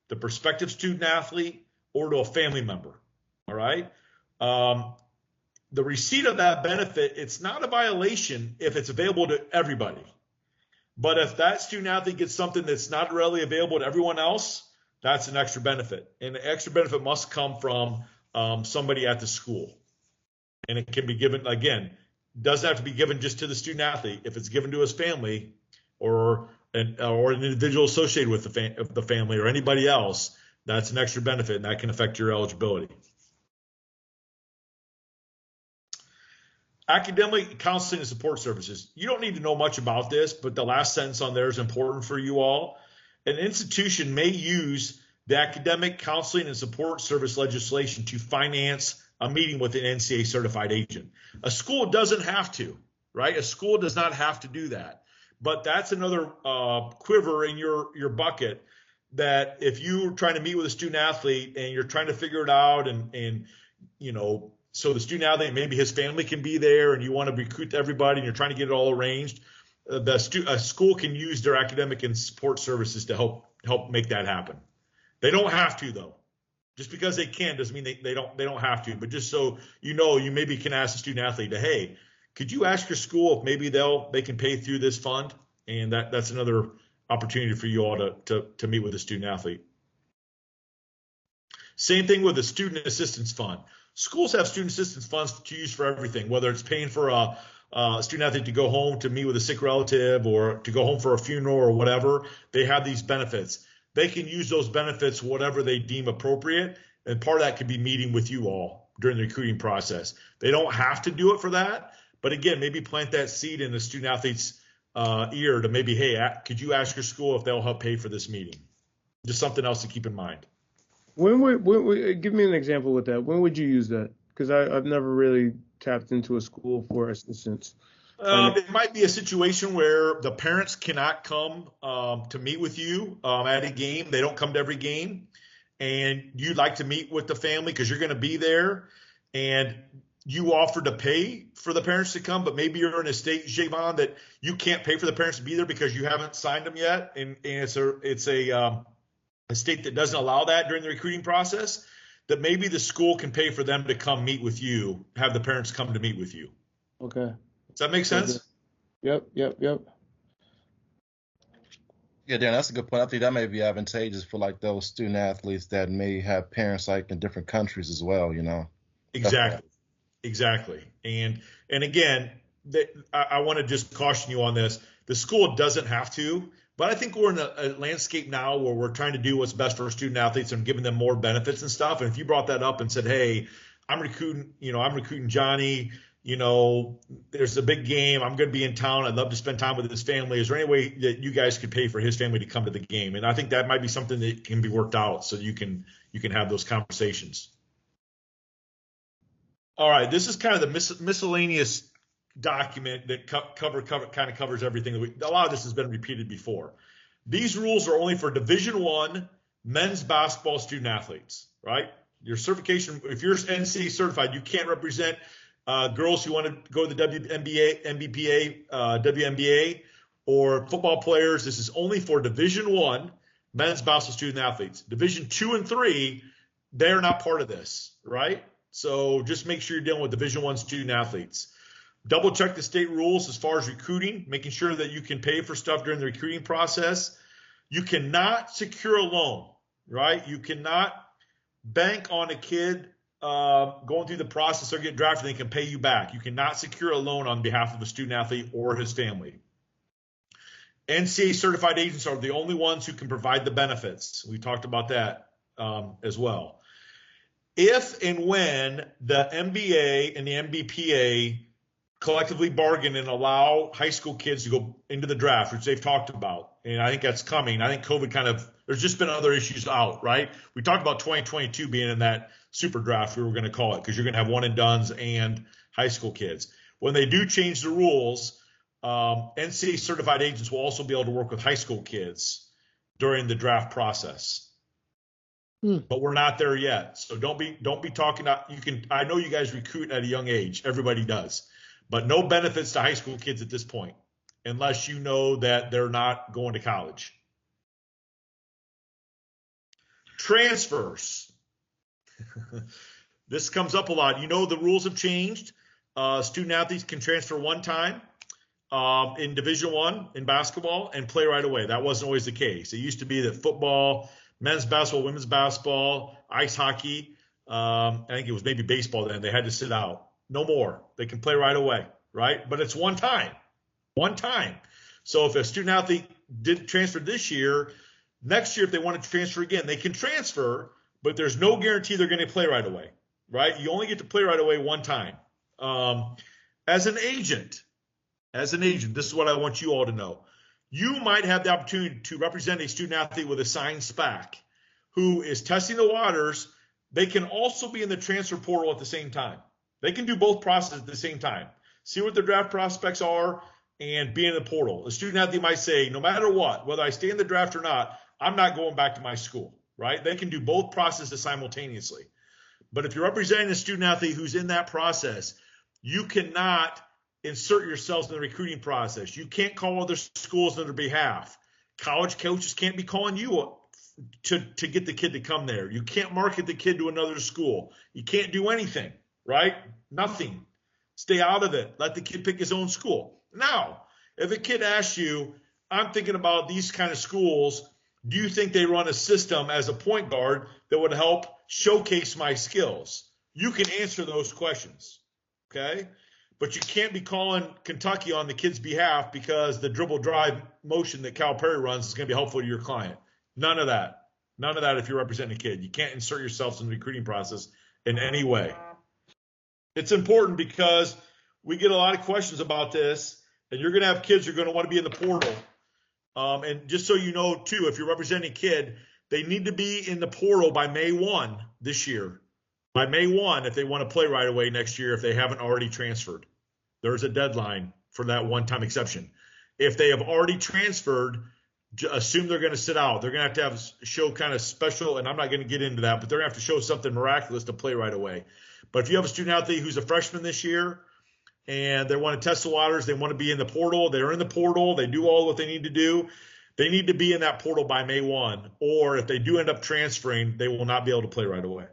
the prospective student athlete, or to a family member. All right. The receipt of that benefit, it's not a violation if it's available to everybody. But if that student athlete gets something that's not readily available to everyone else, that's an extra benefit. And the extra benefit must come from somebody at the school. And it can be given, again, doesn't have to be given just to the student athlete. If it's given to his family or an individual associated with the family or anybody else, that's an extra benefit, and that can affect your eligibility. Academic counseling and support services. You don't need to know much about this, but the last sentence on there is important for you all. An institution may use the academic counseling and support service legislation to finance a meeting with an NCAA certified agent. A school doesn't have to, right? A school does not have to do that. But that's another quiver in your bucket, that if you're trying to meet with a student athlete and you're trying to figure it out and you know, so the student athlete, maybe his family can be there and you want to recruit everybody and you're trying to get it all arranged, a school can use their academic and support services to help make that happen. They don't have to, though. Just because they can doesn't mean they don't have to. But just so you know, you maybe can ask the student athlete to, hey, could you ask your school if maybe they can pay through this fund? And that's another opportunity for you all to meet with a student athlete. Same thing with the student assistance fund. Schools have student assistance funds to use for everything, whether it's paying for a student athlete to go home to meet with a sick relative or to go home for a funeral or whatever. They have these benefits. They can use those benefits whatever they deem appropriate, and part of that could be meeting with you all during the recruiting process. They don't have to do it for that, but again, maybe plant that seed in the student athlete's ear to maybe, hey, could you ask your school if they'll help pay for this meeting? Just something else to keep in mind. Give me an example with that. When would you use that? Because I've never really tapped into a school for assistance. It might be a situation where the parents cannot come to meet with you at a game. They don't come to every game, and you'd like to meet with the family because you're going to be there, and you offer to pay for the parents to come, but maybe you're in a state, Javon, that you can't pay for the parents to be there because you haven't signed them yet, and it's a state that doesn't allow that during the recruiting process, that maybe the school can pay for them to come meet with you, have the parents come to meet with you. Okay. Does that make sense? Yep. Yeah, Dan, that's a good point. I think that may be advantageous for like those student athletes that may have parents like in different countries as well, you know. Exactly. And again, I want to just caution you on this. The school doesn't have to, but I think we're in a landscape now where we're trying to do what's best for our student athletes and giving them more benefits and stuff. And if you brought that up and said, hey, I'm recruiting Johnny, you know, there's a big game. I'm going to be in town. I'd love to spend time with his family. Is there any way that you guys could pay for his family to come to the game? And I think that might be something that can be worked out so you can have those conversations. All right, this is kind of the miscellaneous document that kind of covers everything. A lot of this has been repeated before. These rules are only for Division I men's basketball student athletes, right? Your certification, if you're NCAA certified, you can't represent girls who want to go to the WNBA, WNBA, or football players, this is only for Division I men's basketball student athletes. Division II and III, they're not part of this, right? So just make sure you're dealing with Division I student athletes. Double check the state rules as far as recruiting, making sure that you can pay for stuff during the recruiting process. You cannot secure a loan, right? You cannot bank on a kid going through the process or get drafted and they can pay you back. You cannot secure a loan on behalf of a student athlete or his family. NCAA certified agents are the only ones who can provide the benefits. We talked about that as well. If and when the NBA and the NBPA collectively bargain and allow high school kids to go into the draft, which they've talked about, and I think that's coming. I think COVID there's just been other issues out, right? We talked about 2022 being in that super draft, we were going to call it, because you're going to have one and dones and high school kids. When they do change the rules, NCAA certified agents will also be able to work with high school kids during the draft process. But we're not there yet. So don't be talking about, I know you guys recruit at a young age. Everybody does. But no benefits to high school kids at this point, unless you know that they're not going to college. Transfers. This comes up a lot. You know the rules have changed. Student athletes can transfer one time in Division I in basketball and play right away. That wasn't always the case. It used to be that football, men's basketball, women's basketball, ice hockey, I think it was maybe baseball then, they had to sit out. No more. They can play right away, right? But it's one time. One time. So if a student athlete did transfer this year, next year if they want to transfer again, they can transfer, but there's no guarantee they're going to play right away, right? You only get to play right away one time. As an agent, this is what I want you all to know. You might have the opportunity to represent a student athlete with a signed SPAC who is testing the waters. They can also be in the transfer portal at the same time. They can do both processes at the same time. See what their draft prospects are and be in the portal. A student athlete might say, no matter what, whether I stay in the draft or not, I'm not going back to my school, right? They can do both processes simultaneously. But if you're representing a student athlete who's in that process, you cannot insert yourselves in the recruiting process. You can't call other schools on their behalf. College coaches can't be calling you to get the kid to come there. You can't market the kid to another school. You can't do anything, right? Nothing. Stay out of it. Let the kid pick his own school. Now, if a kid asks you, I'm thinking about these kind of schools, do you think they run a system as a point guard that would help showcase my skills? You can answer those questions, okay? But you can't be calling Kentucky on the kid's behalf because the dribble drive motion that Calipari runs is going to be helpful to your client. None of that. None of that if you're representing a kid. You can't insert yourselves in the recruiting process in any way. It's important because we get a lot of questions about this, and you're going to have kids who are going to want to be in the portal. And just so you know, too, if you're representing a kid, they need to be in the portal by May 1 this year. By May 1, if they want to play right away next year, if they haven't already transferred. There's a deadline for that one-time exception. If they have already transferred, assume they're going to sit out. They're going to have show kind of special, and I'm not going to get into that, but they're going to have to show something miraculous to play right away. But if you have a student athlete who's a freshman this year and they want to test the waters, they want to be in the portal, they're in the portal, they do all what they need to do, they need to be in that portal by May 1. Or if they do end up transferring, they will not be able to play right away.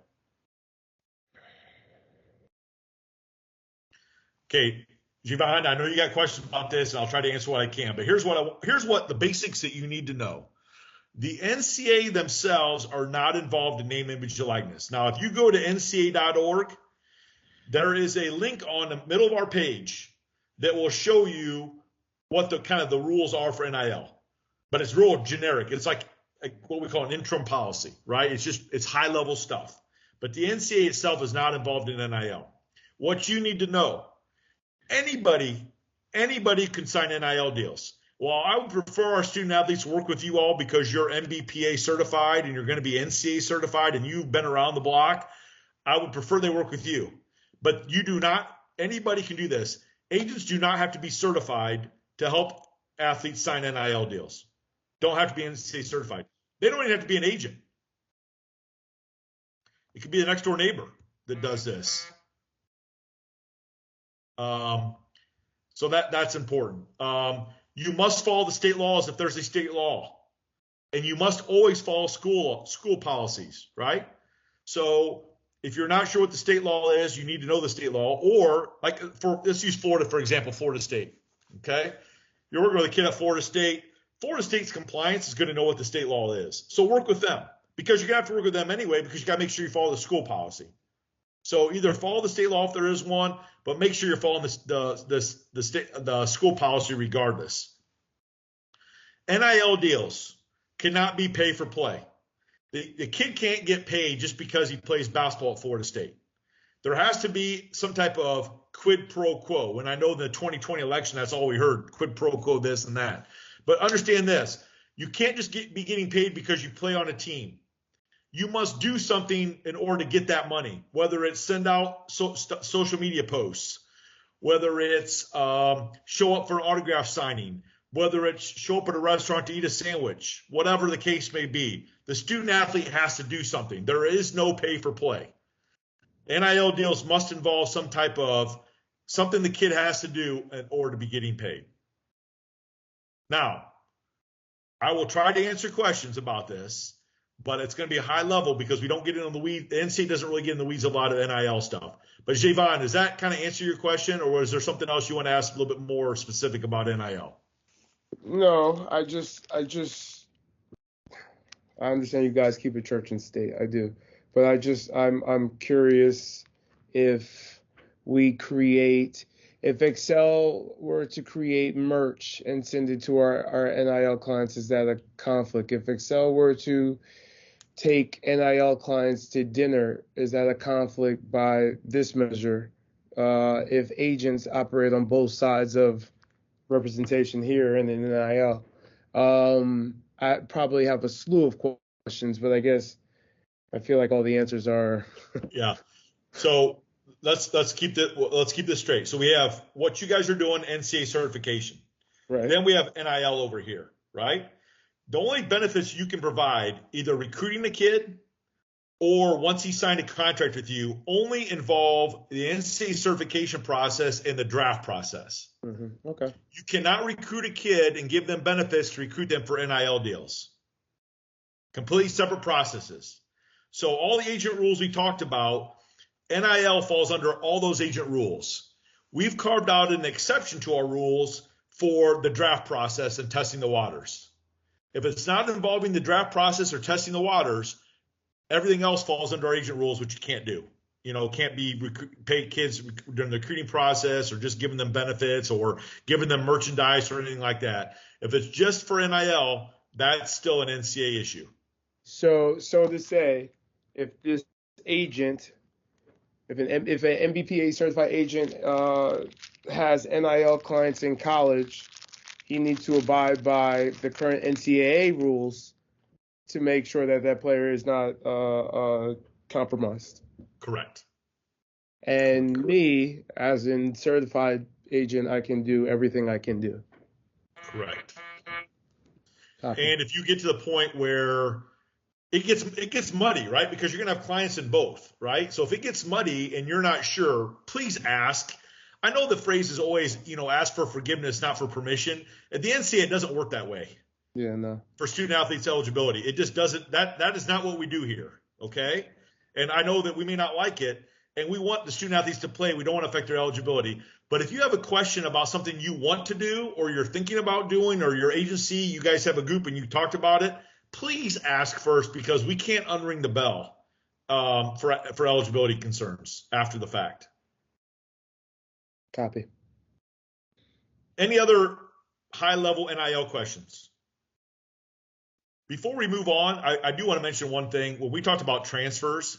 Okay, Jivan, I know you got questions about this, and I'll try to answer what I can. But here's what the basics that you need to know. The NCAA themselves are not involved in name, image, and likeness. Now, if you go to ncaa.org, there is a link on the middle of our page that will show you what the kind of the rules are for NIL. But it's real generic. It's like what we call an interim policy, right? It's high level stuff. But the NCAA itself is not involved in NIL. What you need to know. Anybody can sign NIL deals. Well, I would prefer our student athletes work with you all because you're NBPA certified and you're going to be NCAA certified and you've been around the block. I would prefer they work with you. But you do not, anybody can do this. Agents do not have to be certified to help athletes sign NIL deals. Don't have to be NCAA certified. They don't even have to be an agent. It could be the next door neighbor that does this. So that's important. You must follow the state laws if there's a state law. And you must always follow school policies, right? So if you're not sure what the state law is, you need to know the state law. Or like let's use Florida, for example, Florida State. Okay. You're working with a kid at Florida State. Florida State's compliance is going to know what the state law is. So work with them, because you're going to have to work with them anyway, because you got to make sure you follow the school policy. So either follow the state law if there is one, but make sure you're following the school policy regardless. NIL deals cannot be pay for play. The kid can't get paid just because he plays basketball at Florida State. There has to be some type of quid pro quo. And I know the 2020 election, that's all we heard, quid pro quo, this and that. But understand this, you can't just be getting paid because you play on a team. You must do something in order to get that money, whether it's send out social media posts, whether it's show up for an autograph signing, whether it's show up at a restaurant to eat a sandwich, whatever the case may be. The student athlete has to do something. There is no pay for play. NIL deals must involve some type of something the kid has to do in order to be getting paid. Now, I will try to answer questions about this, but it's going to be a high level because we don't get into the weeds. The NCAA doesn't really get in the weeds of a lot of NIL stuff. But Javon, does that kind of answer your question, or is there something else you want to ask a little bit more specific about NIL? No, I understand you guys keep it church and state. I do. But I'm curious if Excel were to create merch and send it to our NIL clients, is that a conflict? If Excel were to take NIL clients to dinner, is that a conflict by this measure? If agents operate on both sides of representation here and in NIL, I probably have a slew of questions, but I guess I feel like all the answers are. Yeah. So let's keep this straight. So we have what you guys are doing, NCAA certification. Right. Then we have NIL over here, right? The only benefits you can provide, either recruiting the kid or once he signed a contract with you, only involve the NCAA certification process and the draft process. Mm-hmm. Okay. You cannot recruit a kid and give them benefits to recruit them for NIL deals. Completely separate processes. So all the agent rules we talked about, NIL falls under all those agent rules. We've carved out an exception to our rules for the draft process and testing the waters. If it's not involving the draft process or testing the waters, everything else falls under our agent rules, which you can't do. Can't be pay kids during the recruiting process or just giving them benefits or giving them merchandise or anything like that. If it's just for NIL, that's still an NCAA issue. So to say, if this agent, if an MBPA certified agent has NIL clients in college, he needs to abide by the current NCAA rules to make sure that player is not compromised. Correct. And me, as in certified agent, I can do everything I can do. Correct. Copy. And if you get to the point where it gets muddy, right? Because you're going to have clients in both, right? So if it gets muddy and you're not sure, please ask. I know the phrase is always, ask for forgiveness, not for permission. At the NCAA, it doesn't work that way. Yeah, no. For student athletes eligibility, it just doesn't. That is not what we do here, okay? And I know that we may not like it, and we want the student athletes to play. We don't want to affect their eligibility. But if you have a question about something you want to do or you're thinking about doing or your agency, you guys have a group and you talked about it, please ask first, because we can't unring the bell for eligibility concerns after the fact. Copy. Any other high-level NIL questions? Before we move on, I do want to mention one thing. When we talked about transfers,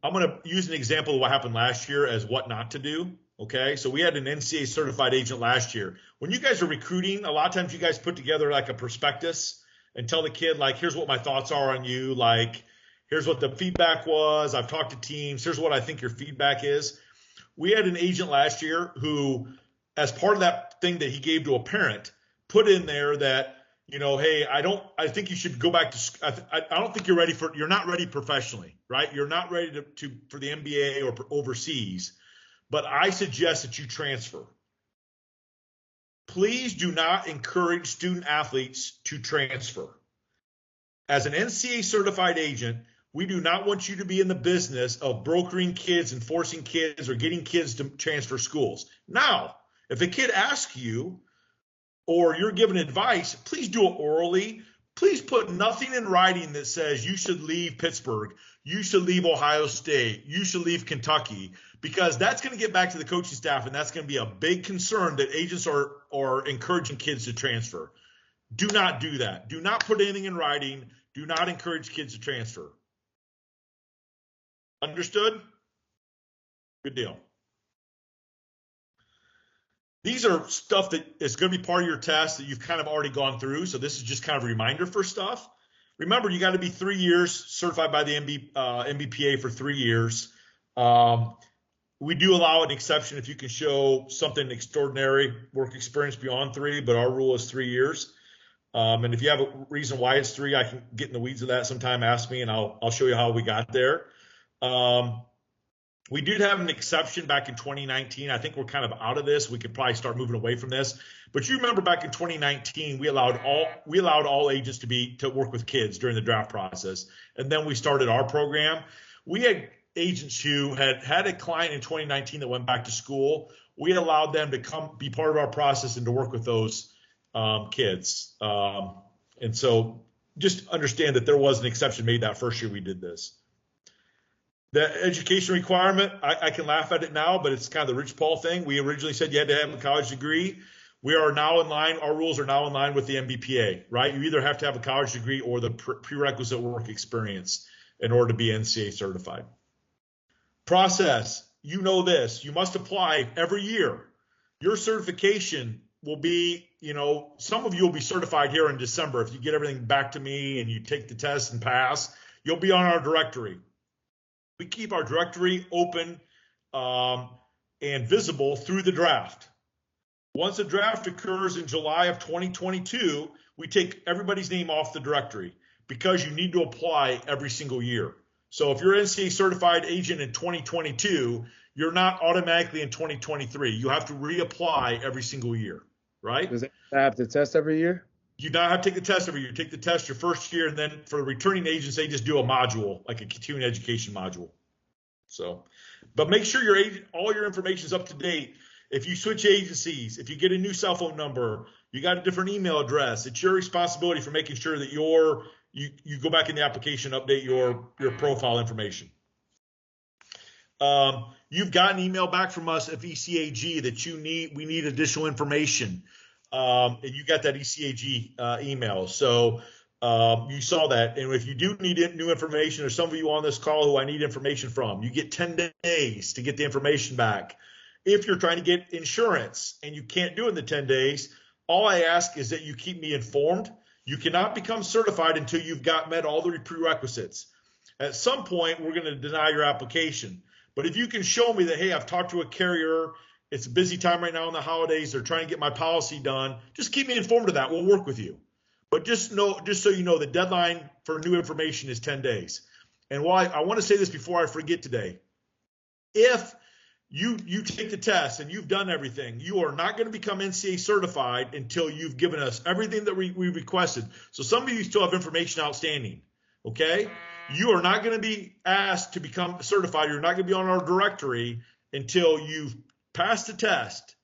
I'm going to use an example of what happened last year as what not to do. Okay, so we had an NCAA certified agent last year. When you guys are recruiting, a lot of times you guys put together like a prospectus and tell the kid, like, here's what my thoughts are on you. Like, here's what the feedback was. I've talked to teams. Here's what I think your feedback is. We had an agent last year who, as part of that thing that he gave to a parent, put in there that, hey, I think you should go back to, I don't think you're not ready professionally, right? You're not ready for the NBA or overseas, but I suggest that you transfer. please do not encourage student athletes to transfer. As an NCAA certified agent, we do not want you to be in the business of brokering kids and forcing kids or getting kids to transfer schools. Now, if a kid asks you or you're given advice, please do it orally. Please put nothing in writing that says you should leave Pittsburgh, you should leave Ohio State, you should leave Kentucky, because that's going to get back to the coaching staff, and that's going to be a big concern that agents are encouraging kids to transfer. Do not do that. Do not put anything in writing. Do not encourage kids to transfer. Understood? Good deal. These are stuff that is going to be part of your test that you've kind of already gone through. So this is just kind of a reminder for stuff. Remember, you got to be 3 years certified by the MBPA for 3 years. We do allow an exception if you can show something extraordinary work experience beyond 3, but our rule is 3 years. And if you have a reason why it's 3, I can get in the weeds of that sometime. Ask me, and I'll show you how we got there. We did have an exception back in 2019. I think we're kind of out of this. We could probably start moving away from this. But you remember back in 2019, we allowed all agents to work with kids during the draft process. And then we started our program. We had agents who had a client in 2019 that went back to school. We allowed them to come be part of our process and to work with those kids. And so just understand that there was an exception made that first year we did this. The education requirement, I can laugh at it now, but it's kind of the Rich Paul thing. We originally said you had to have a college degree. We are now in line. Our rules are now in line with the MBPA, right? You either have to have a college degree or the prerequisite work experience in order to be NCAA certified. Process, you know this. You must apply every year. Your certification will be, some of you will be certified here in December. If you get everything back to me and you take the test and pass, you'll be on our directory. We keep our directory open and visible through the draft. Once the draft occurs in July of 2022, we take everybody's name off the directory because you need to apply every single year. So if you're an NCAA certified agent in 2022, you're not automatically in 2023. You have to reapply every single year, right? Does it have to test every year? You don't have to take the test every year. Take the test your first year, and then for returning agents, they just do a module, like a continuing education module. So, but make sure all your information is up to date. If you switch agencies, if you get a new cell phone number, you got a different email address, it's your responsibility for making sure that you go back in the application, update your profile information. You've got an email back from us at ECAG that we need additional information. And you got that ECAG email. So you saw that. And if you do need new information, or some of you on this call who I need information from, you get 10 days to get the information back. If you're trying to get insurance and you can't do it in the 10 days, all I ask is that you keep me informed. You cannot become certified until you've met all the prerequisites. At some point, we're going to deny your application. But if you can show me that, hey, I've talked to a carrier, it's a busy time right now in the holidays, they're trying to get my policy done, just keep me informed of that. We'll work with you. But just so you know, the deadline for new information is 10 days. And while I want to say this before I forget today, if you take the test and you've done everything, you are not going to become NCAA certified until you've given us everything that we requested. So some of you still have information outstanding, okay? You are not going to be asked to become certified. You're not going to be on our directory until you've passed the test,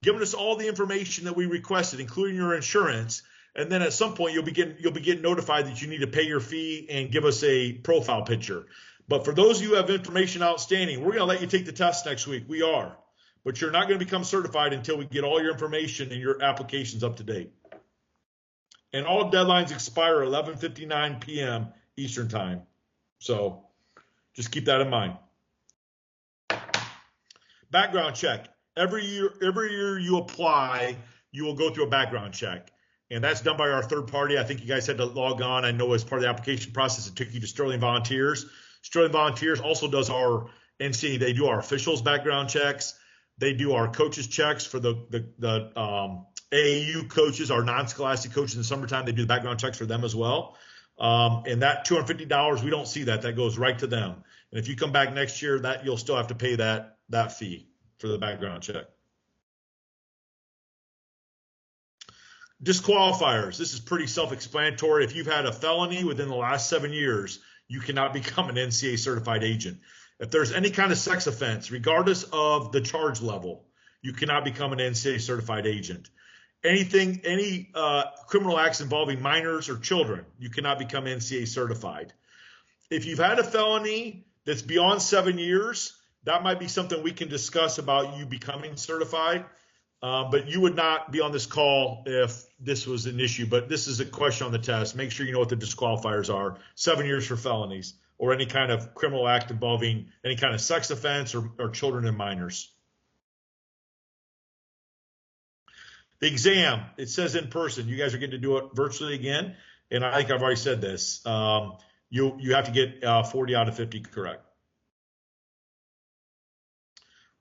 given us all the information that we requested, including your insurance, and then at some point you'll be getting notified that you need to pay your fee and give us a profile picture. But for those of you who have information outstanding, we're going to let you take the test next week. We are. But you're not going to become certified until we get all your information and your applications up to date. And all deadlines expire 11:59 p.m. Eastern Time. So just keep that in mind. Background check. Every year you apply, you will go through a background check. And that's done by our third party. I think you guys had to log on. I know as part of the application process, it took you to Sterling Volunteers. Sterling Volunteers also does our NCAA. They do our officials background checks. They do our coaches checks for the AAU coaches, our non-scholastic coaches in the summertime. They do the background checks for them as well. And that $250, we don't see that. That goes right to them. And if you come back next year, that you'll still have to pay that fee for the background check. Disqualifiers. This is pretty self-explanatory. If you've had a felony within the last 7 years, you cannot become an NCAA certified agent. If there's any kind of sex offense, regardless of the charge level, you cannot become an NCAA certified agent. Any criminal acts involving minors or children, you cannot become NCAA certified. If you've had a felony that's beyond 7 years, that might be something we can discuss about you becoming certified. But you would not be on this call if this was an issue. But this is a question on the test. Make sure you know what the disqualifiers are. 7 years for felonies or any kind of criminal act involving any kind of sex offense or children and minors. The exam, it says in person. You guys are getting to do it virtually again. And I think I've already said this. You have to get 40 out of 50 correct.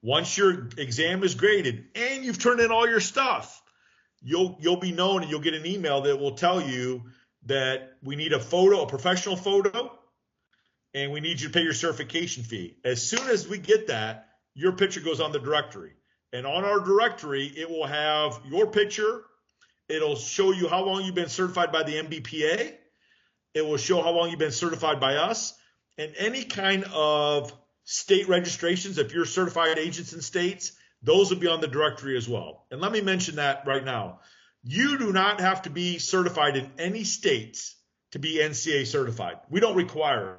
Once your exam is graded and you've turned in all your stuff, you'll be known and you'll get an email that will tell you that we need a photo, a professional photo, and we need you to pay your certification fee. As soon as we get that, your picture goes on the directory. And on our directory, it will have your picture. It'll show you how long you've been certified by the MBPA. It will show how long you've been certified by us. And any kind of state registrations, if you're certified agents in states, those will be on the directory as well. And let me mention that right now. You do not have to be certified in any states to be NCAA certified. We don't require it.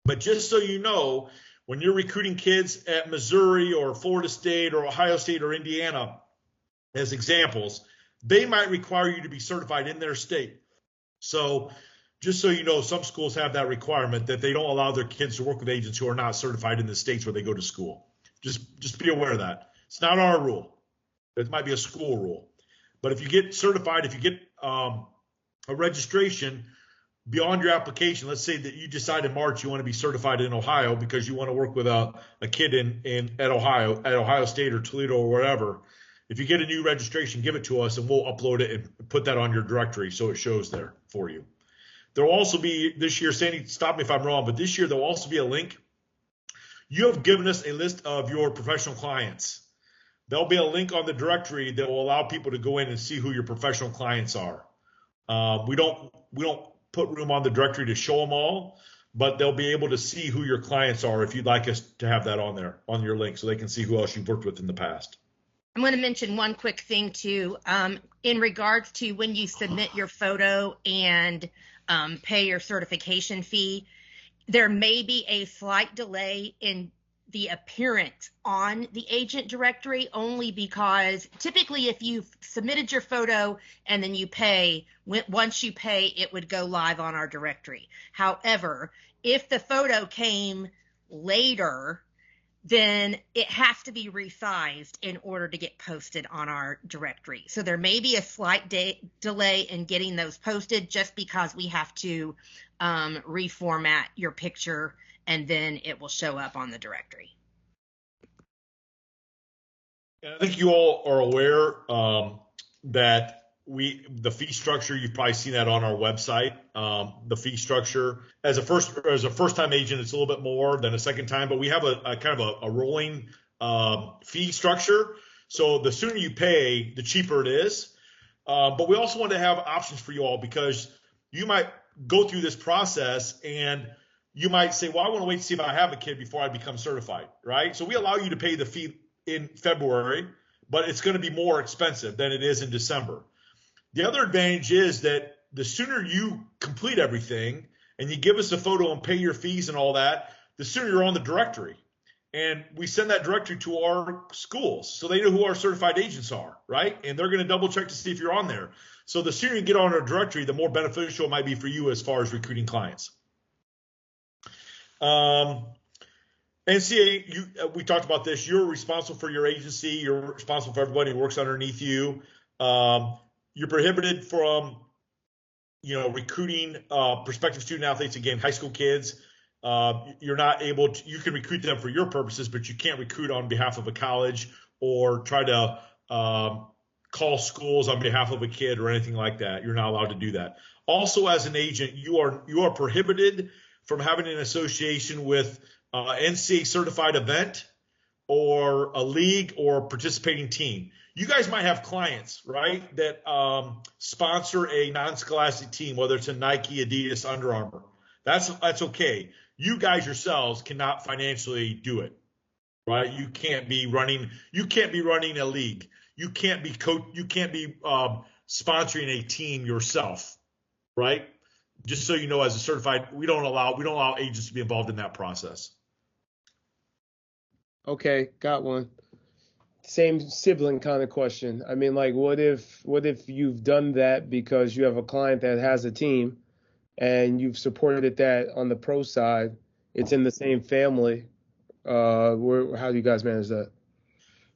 But just so you know, when you're recruiting kids at Missouri or Florida State or Ohio State or Indiana, as examples, they might require you to be certified in their state. So just so you know, some schools have that requirement that they don't allow their kids to work with agents who are not certified in the states where they go to school. Just be aware of that. It's not our rule. It might be a school rule. But if you get certified, if you get a registration beyond your application, let's say that you decide in March you want to be certified in Ohio because you want to work with a kid at Ohio State or Toledo or wherever. If you get a new registration, give it to us and we'll upload it and put that on your directory so it shows there for you. There will also be this year, Sandy, stop me if I'm wrong, but this year there will also be a link. You have given us a list of your professional clients. There'll be a link on the directory that will allow people to go in and see who your professional clients are. We don't put room on the directory to show them all, but they'll be able to see who your clients are if you'd like us to have that on there, on your link, so they can see who else you've worked with in the past. I'm going to mention one quick thing too, in regards to when you submit your photo and pay your certification fee. There may be a slight delay in the appearance on the agent directory, only because typically if you've submitted your photo and then you pay, once you pay, it would go live on our directory. However, if the photo came later, then it has to be resized in order to get posted on our directory. So there may be a slight delay in getting those posted just because we have to reformat your picture and then it will show up on the directory. And I think you all are aware that the fee structure, you've probably seen that on our website. The fee structure as a first time agent, it's a little bit more than a second time, but we have a kind of a rolling fee structure. So the sooner you pay, the cheaper it is. But we also want to have options for you all, because you might go through this process and you might say, well, I want to wait to see if I have a kid before I become certified, right? So we allow you to pay the fee in February, but it's going to be more expensive than it is in December. The other advantage is that the sooner you complete everything and you give us a photo and pay your fees and all that, the sooner you're on the directory. And we send that directory to our schools so they know who our certified agents are, right? And they're going to double check to see if you're on there. So the sooner you get on our directory, the more beneficial it might be for you as far as recruiting clients. NCAA, we talked about this. You're responsible for your agency. You're responsible for everybody who works underneath you. You're prohibited from, recruiting prospective student athletes, again, high school kids. You're not able to, you can recruit them for your purposes, but you can't recruit on behalf of a college or try to call schools on behalf of a kid or anything like that. You're not allowed to do that. Also, as an agent, you are prohibited from having an association with NCAA certified event or a league or participating team. you guys might have clients, right, that sponsor a non-scholastic team, whether it's a Nike, Adidas, Under Armour. That's okay. You guys yourselves cannot financially do it, right? You can't be running a league. You can't be sponsoring a team yourself, right? Just so you know, as a certified, we don't allow agents to be involved in that process. Okay, got one. Same sibling kind of question. I mean, like, what if you've done that because you have a client that has a team and you've supported that on the pro side? It's in the same family. How do you guys manage that?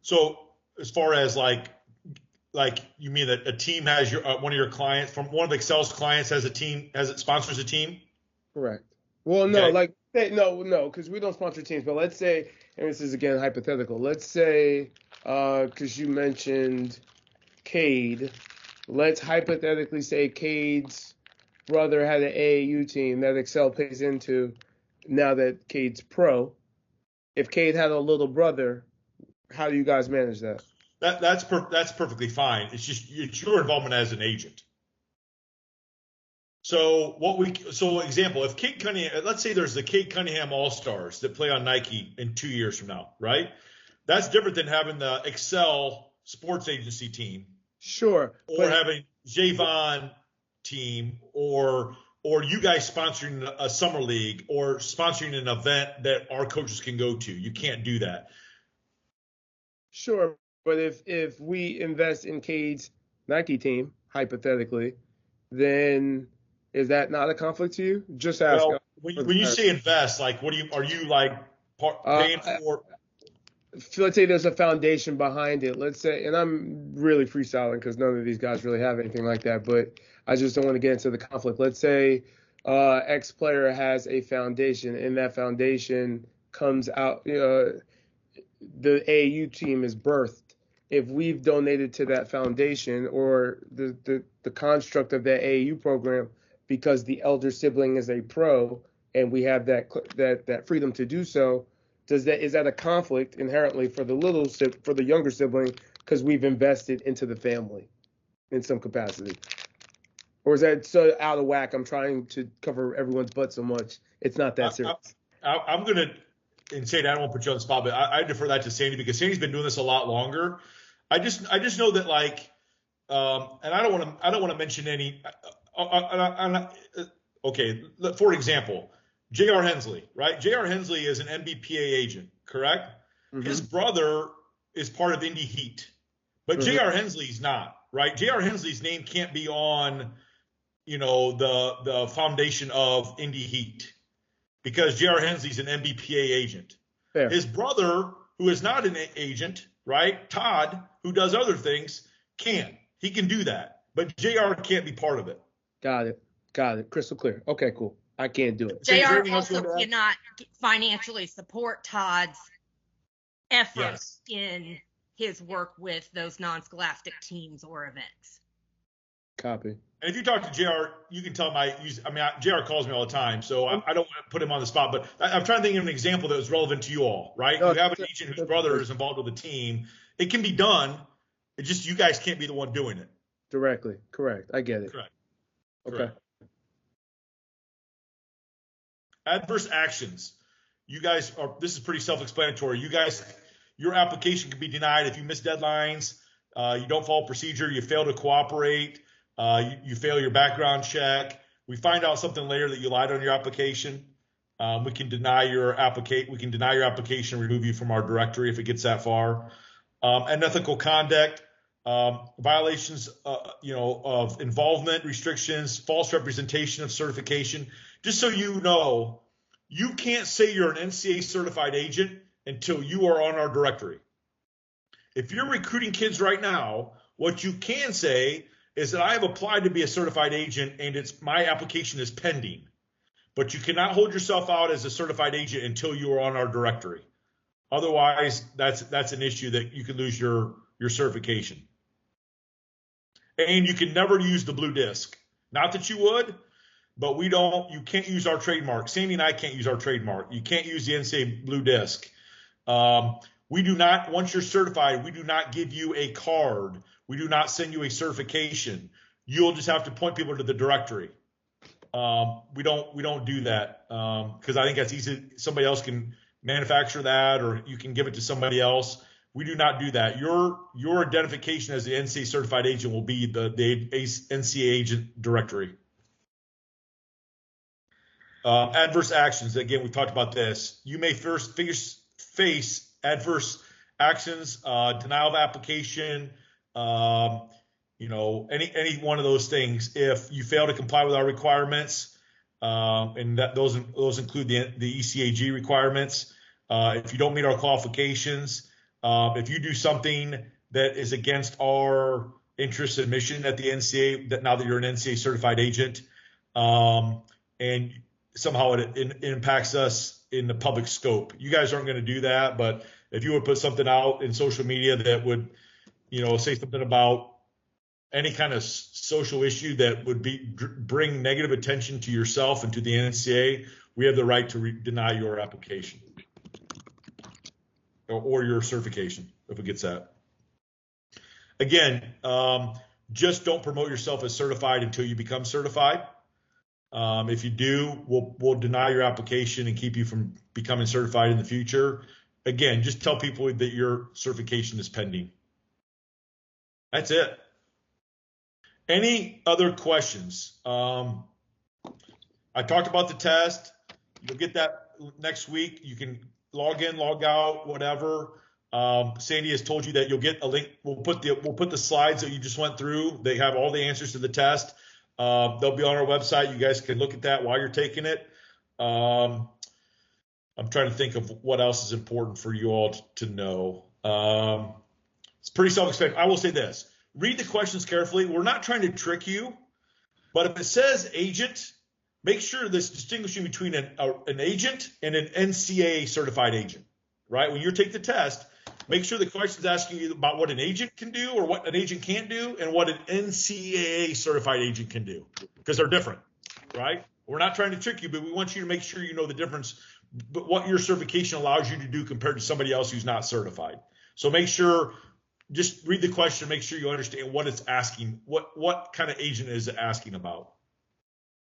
So as far as like you mean that a team has one of your clients from one of Excel's clients has a team, sponsors a team? Correct. Well, no, Okay. no, because we don't sponsor teams. But let's say, and this is again hypothetical. Let's say, because you mentioned Cade, let's hypothetically say Cade's brother had an AAU team that Excel pays into. Now that Cade's pro, if Cade had a little brother, how do you guys manage that? That's perfectly fine. It's just it's your involvement as an agent. So example, if Kate Cunningham, let's say there's the Kate Cunningham All-Stars that play on Nike in 2 years from now, right? That's different than having the Excel sports agency team. Sure. Or having Javon team or you guys sponsoring a summer league or sponsoring an event that our coaches can go to. You can't do that. Sure. But if we invest in Cade's Nike team, hypothetically, then is that not a conflict to you? Just ask. Well, when you say invest, like are you like paying for? Let's say there's a foundation behind it. Let's say, and I'm really freestyling because none of these guys really have anything like that, but I just don't want to get into the conflict. Let's say X player has a foundation, and that foundation comes out, the AAU team is birthed. If we've donated to that foundation or the construct of that AAU program because the elder sibling is a pro and we have that freedom to do so, is that a conflict inherently for the younger sibling because we've invested into the family in some capacity? Or is that so out of whack? I'm trying to cover everyone's butt so much. It's not that serious. I'm going to, and Sandy, I don't want to put you on the spot, but I defer that to Sandy because Sandy's been doing this a lot longer. I just know that and I don't want to mention any. Okay, for example, J.R. Hensley, right? J.R. Hensley is an NBPA agent, correct? Mm-hmm. His brother is part of Indy Heat, but mm-hmm. J.R. Hensley's not, right? J.R. Hensley's name can't be on, the foundation of Indy Heat because J.R. Hensley's an NBPA agent. Fair. His brother, who is not an agent, right? Todd, who does other things, can. He can do that. But JR can't be part of it. Got it. Crystal clear. Okay, cool. I can't do it. JR also cannot financially support Todd's efforts in his work with those non-scholastic teams or events. Copy. And if you talk to JR, you can tell him JR calls me all the time, so I don't want to put him on the spot, but I'm trying to think of an example that was relevant to you all, right? No, you have an agent whose brother is involved with the team. It can be done. It's just you guys can't be the one doing it. Directly. Correct. I get it. Correct. Okay. Correct. Adverse actions. You guys this is pretty self-explanatory. Your application can be denied if you miss deadlines, you don't follow procedure, you fail to cooperate, you fail your background check. We find out something later that you lied on your application. We can deny your application and remove you from our directory if it gets that far. Unethical conduct, violations, of involvement restrictions, false representation of certification. Just so you know, you can't say you're an NCAA certified agent until you are on our directory. If you're recruiting kids right now, what you can say is that I have applied to be a certified agent and my application is pending. But you cannot hold yourself out as a certified agent until you are on our directory. Otherwise, that's an issue that you can lose your certification. And you can never use the blue disc. Not that you would, but you can't use our trademark. Sandy and I can't use our trademark. You can't use the NCAA blue disc. We do not, once you're certified, we do not give you a card. We do not send you a certification. You'll just have to point people to the directory. We don't do that because I think that's easy. Somebody else can manufacture that, or you can give it to somebody else. We do not do that. Your identification as the NCAA certified agent will be the NCAA agent directory. Adverse actions. Again, we talked about this. You may first face adverse actions, denial of application, any one of those things if you fail to comply with our requirements, and that those include the ECAG requirements. If you don't meet our qualifications, if you do something that is against our interest and mission at the NCAA, that now that you're an NCAA certified agent, and somehow it impacts us in the public scope. You guys aren't going to do that, but if you would put something out in social media that would, say something about any kind of social issue that would bring negative attention to yourself and to the NCAA, we have the right to deny your application or your certification if it gets that. Again, just don't promote yourself as certified until you become certified. If you do, we'll deny your application and keep you from becoming certified in the future. Again, just tell people that your certification is pending. That's it. Any other questions? I talked about the test. You'll get that next week. You can log in, log out, whatever. Sandy has told you that you'll get a link. We'll put the slides that you just went through. They have all the answers to the test. They'll be on our website. You guys can look at that while you're taking it. I'm trying to think of what else is important for you all to know. It's pretty self-explanatory. I will say this. Read the questions carefully. We're not trying to trick you, but if it says agent, make sure this distinguishing between an agent and an NCAA certified agent, right? When you take the test, make sure the question is asking you about what an agent can do or what an agent can't do and what an NCAA certified agent can do, because they're different, right? We're not trying to trick you, but we want you to make sure you know the difference, but what your certification allows you to do compared to somebody else who's not certified. So make sure, just read the question, make sure you understand what it's asking, what kind of agent is it asking about.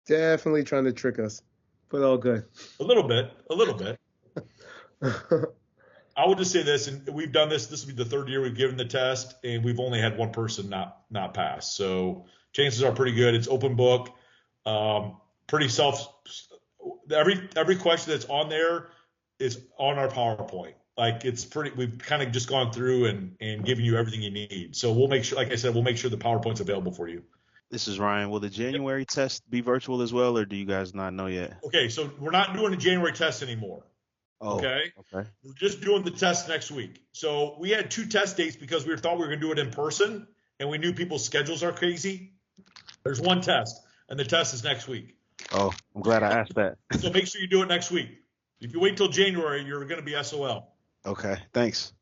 Definitely trying to trick us, but all good. A little bit. I will just say this, and we've done this. This will be the third year we've given the test, and we've only had one person not pass. So chances are pretty good. It's open book, pretty every question that's on there is on our PowerPoint. Like it's pretty. We've kind of just gone through and given you everything you need. So we'll make sure, like I said, we'll make sure the PowerPoint's available for you. This is Ryan. Will the January test be virtual as well, or do you guys not know yet? Okay, so we're not doing a January test anymore. Oh, okay. Okay. We're just doing the test next week. So we had 2 test dates because we thought we were going to do it in person, and we knew people's schedules are crazy. There's 1 test, and the test is next week. Oh, I'm glad I asked that. So make sure you do it next week. If you wait till January, you're going to be SOL. Okay, thanks.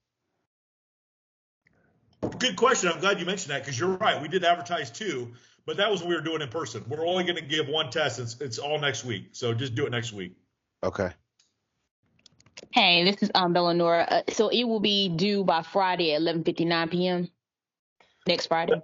Good question. I'm glad you mentioned that because you're right. We did advertise 2, but that was what we were doing in person. We're only going to give 1 test. It's all next week. So just do it next week. Okay. Hey, this is Bellanora. So it will be due by Friday at 11:59 p.m. next Friday.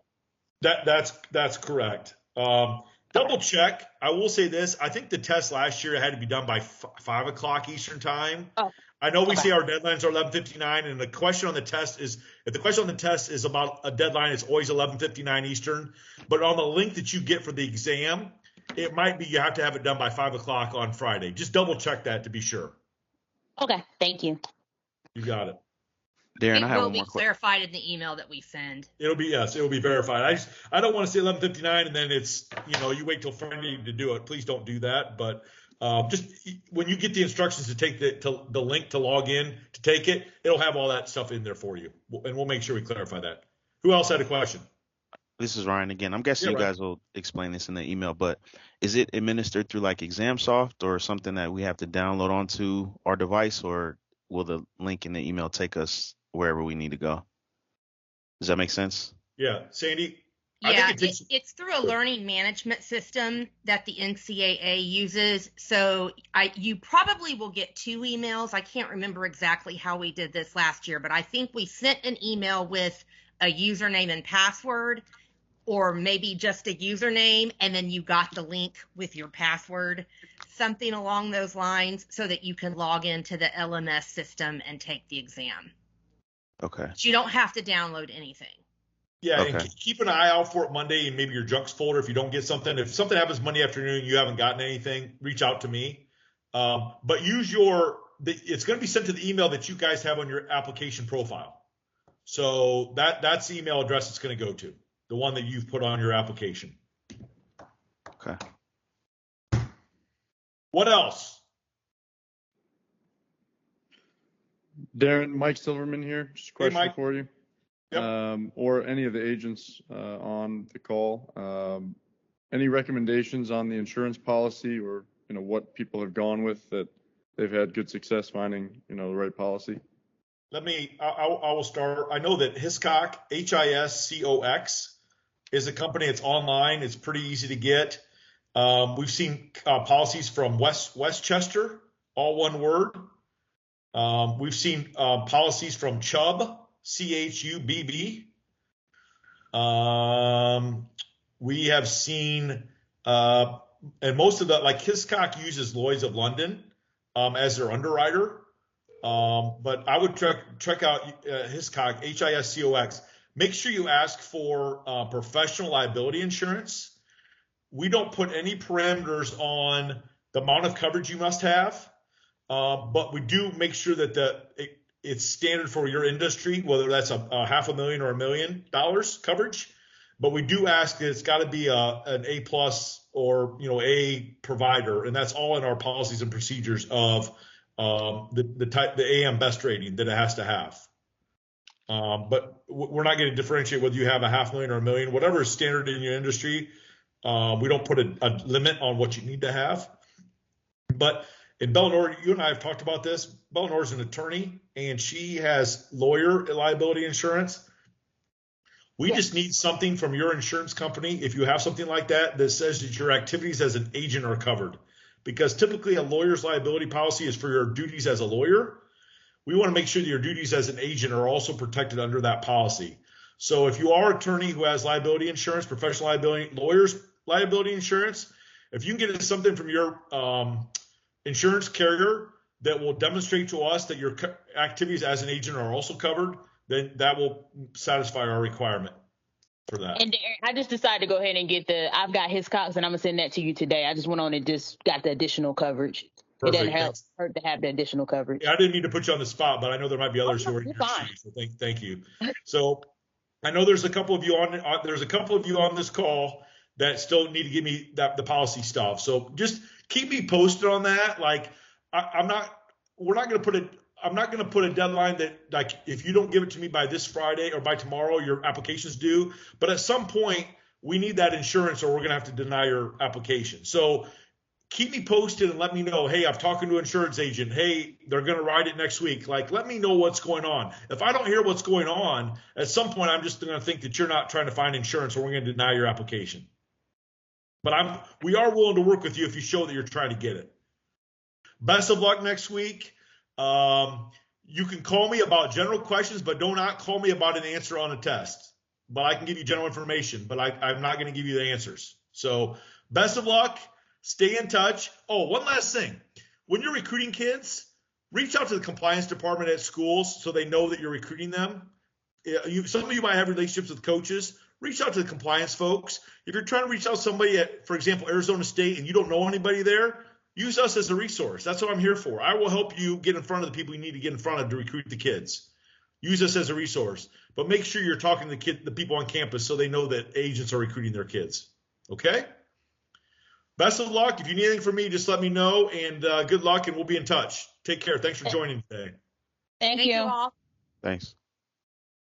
That's correct. Double check. I will say this. I think the test last year had to be done by 5 o'clock Eastern time. Oh. I know we say our deadlines are 11:59, and the question on the test is, if the question on the test is about a deadline, it's always 11:59 Eastern. But on the link that you get for the exam, it might be you have to have it done by 5 o'clock on Friday. Just double check that to be sure. Okay, thank you. You got it. Darren, I have It will one be more question. clarified in the email that we send. It'll be verified. I don't want to say 11:59 and then it's, you wait till Friday to do it. Please don't do that. But just when you get the instructions to take the link to log in to take it, it'll have all that stuff in there for you, and we'll make sure we clarify that. Who else had a question? This is Ryan again. I'm guessing you Ryan. guys will explain this in the email, but is it administered through like ExamSoft or something that we have to download onto our device, or will the link in the email take us wherever we need to go? Does that make sense? Yeah, Sandy. Yeah, think it takes. it's through a learning management system that the NCAA uses. So you probably will get 2 emails. I can't remember exactly how we did this last year, but I think we sent an email with a username and password, or maybe just a username, and then you got the link with your password, something along those lines, so that you can log into the LMS system and take the exam. Okay. But you don't have to download anything. Yeah, Okay. and keep an eye out for it Monday and maybe your junk folder if you don't get something. If something happens Monday afternoon and you haven't gotten anything, reach out to me. But use it's going to be sent to the email that you guys have on your application profile. So that's the email address it's going to go to, the one that you've put on your application. Okay. What else? Darren, Mike Silverman here. Just a question Mike. for you. Yep. Or any of the agents on the call. Any recommendations on the insurance policy, or what people have gone with that they've had good success finding the right policy? I will start. I know that Hiscox, HISCOX, is a company. It's online. It's pretty easy to get. We've seen policies from Westchester, all one word. We've seen policies from Chubb, CHUBB. We have seen, and most of like Hiscox uses Lloyd's of London as their underwriter. But I would check out Hiscox, HISCOX. Make sure you ask for professional liability insurance. We don't put any parameters on the amount of coverage you must have, but we do make sure that it's standard for your industry, whether that's a $500,000 or $1 million coverage. But we do ask that it's got to be an A+ or A provider, and that's all in our policies and procedures of the AM best rating that it has to have. But we're not going to differentiate whether you have a $500,000 or $1 million, whatever is standard in your industry. We don't put a limit on what you need to have. But in Bellinor, you and I have talked about this. Bellinor is an attorney, and she has lawyer liability insurance. We just need something from your insurance company, if you have something like that says that your activities as an agent are covered. Because typically a lawyer's liability policy is for your duties as a lawyer. We want to make sure that your duties as an agent are also protected under that policy. So if you are an attorney who has liability insurance, professional liability, lawyer's liability insurance, if you can get something from your insurance carrier that will demonstrate to us that your activities as an agent are also covered, then that will satisfy our requirement for that. And I just decided to go ahead and I've got Hiscox, and I'm going to send that to you today. I just went on and just got the additional coverage. Perfect. It doesn't hurt to have the additional coverage. Yeah, I didn't mean to put you on the spot, but I know there might be others who are in your shoes. So thank you. So I know there's a couple of you on this call that still need to give me the policy stuff. So just keep me posted on that. Like I'm not going to put a deadline that, like, if you don't give it to me by this Friday or by tomorrow, your application's due. But at some point, we need that insurance, or we're going to have to deny your application. So keep me posted and let me know, hey, I've talked to an insurance agent. Hey, they're going to write it next week. Like, let me know what's going on. If I don't hear what's going on, at some point, I'm just going to think that you're not trying to find insurance, or we're going to deny your application. But we are willing to work with you if you show that you're trying to get it. Best of luck next week. You can call me about general questions, but do not call me about an answer on a test. But I can give you general information, but I'm not going to give you the answers. So best of luck. Stay in touch. Oh, one last thing. When you're recruiting kids, reach out to the compliance department at schools so they know that you're recruiting them. Some of you might have relationships with coaches. Reach out to the compliance folks. If you're trying to reach out to somebody at, for example, Arizona State, and you don't know anybody there, use us as a resource. That's what I'm here for. I will help you get in front of the people you need to get in front of to recruit the kids. Use us as a resource. But make sure you're talking to the people on campus so they know that agents are recruiting their kids. Okay? Best of luck. If you need anything from me, just let me know. And good luck, and we'll be in touch. Take care. Thanks for joining today. Thank you all. Thanks.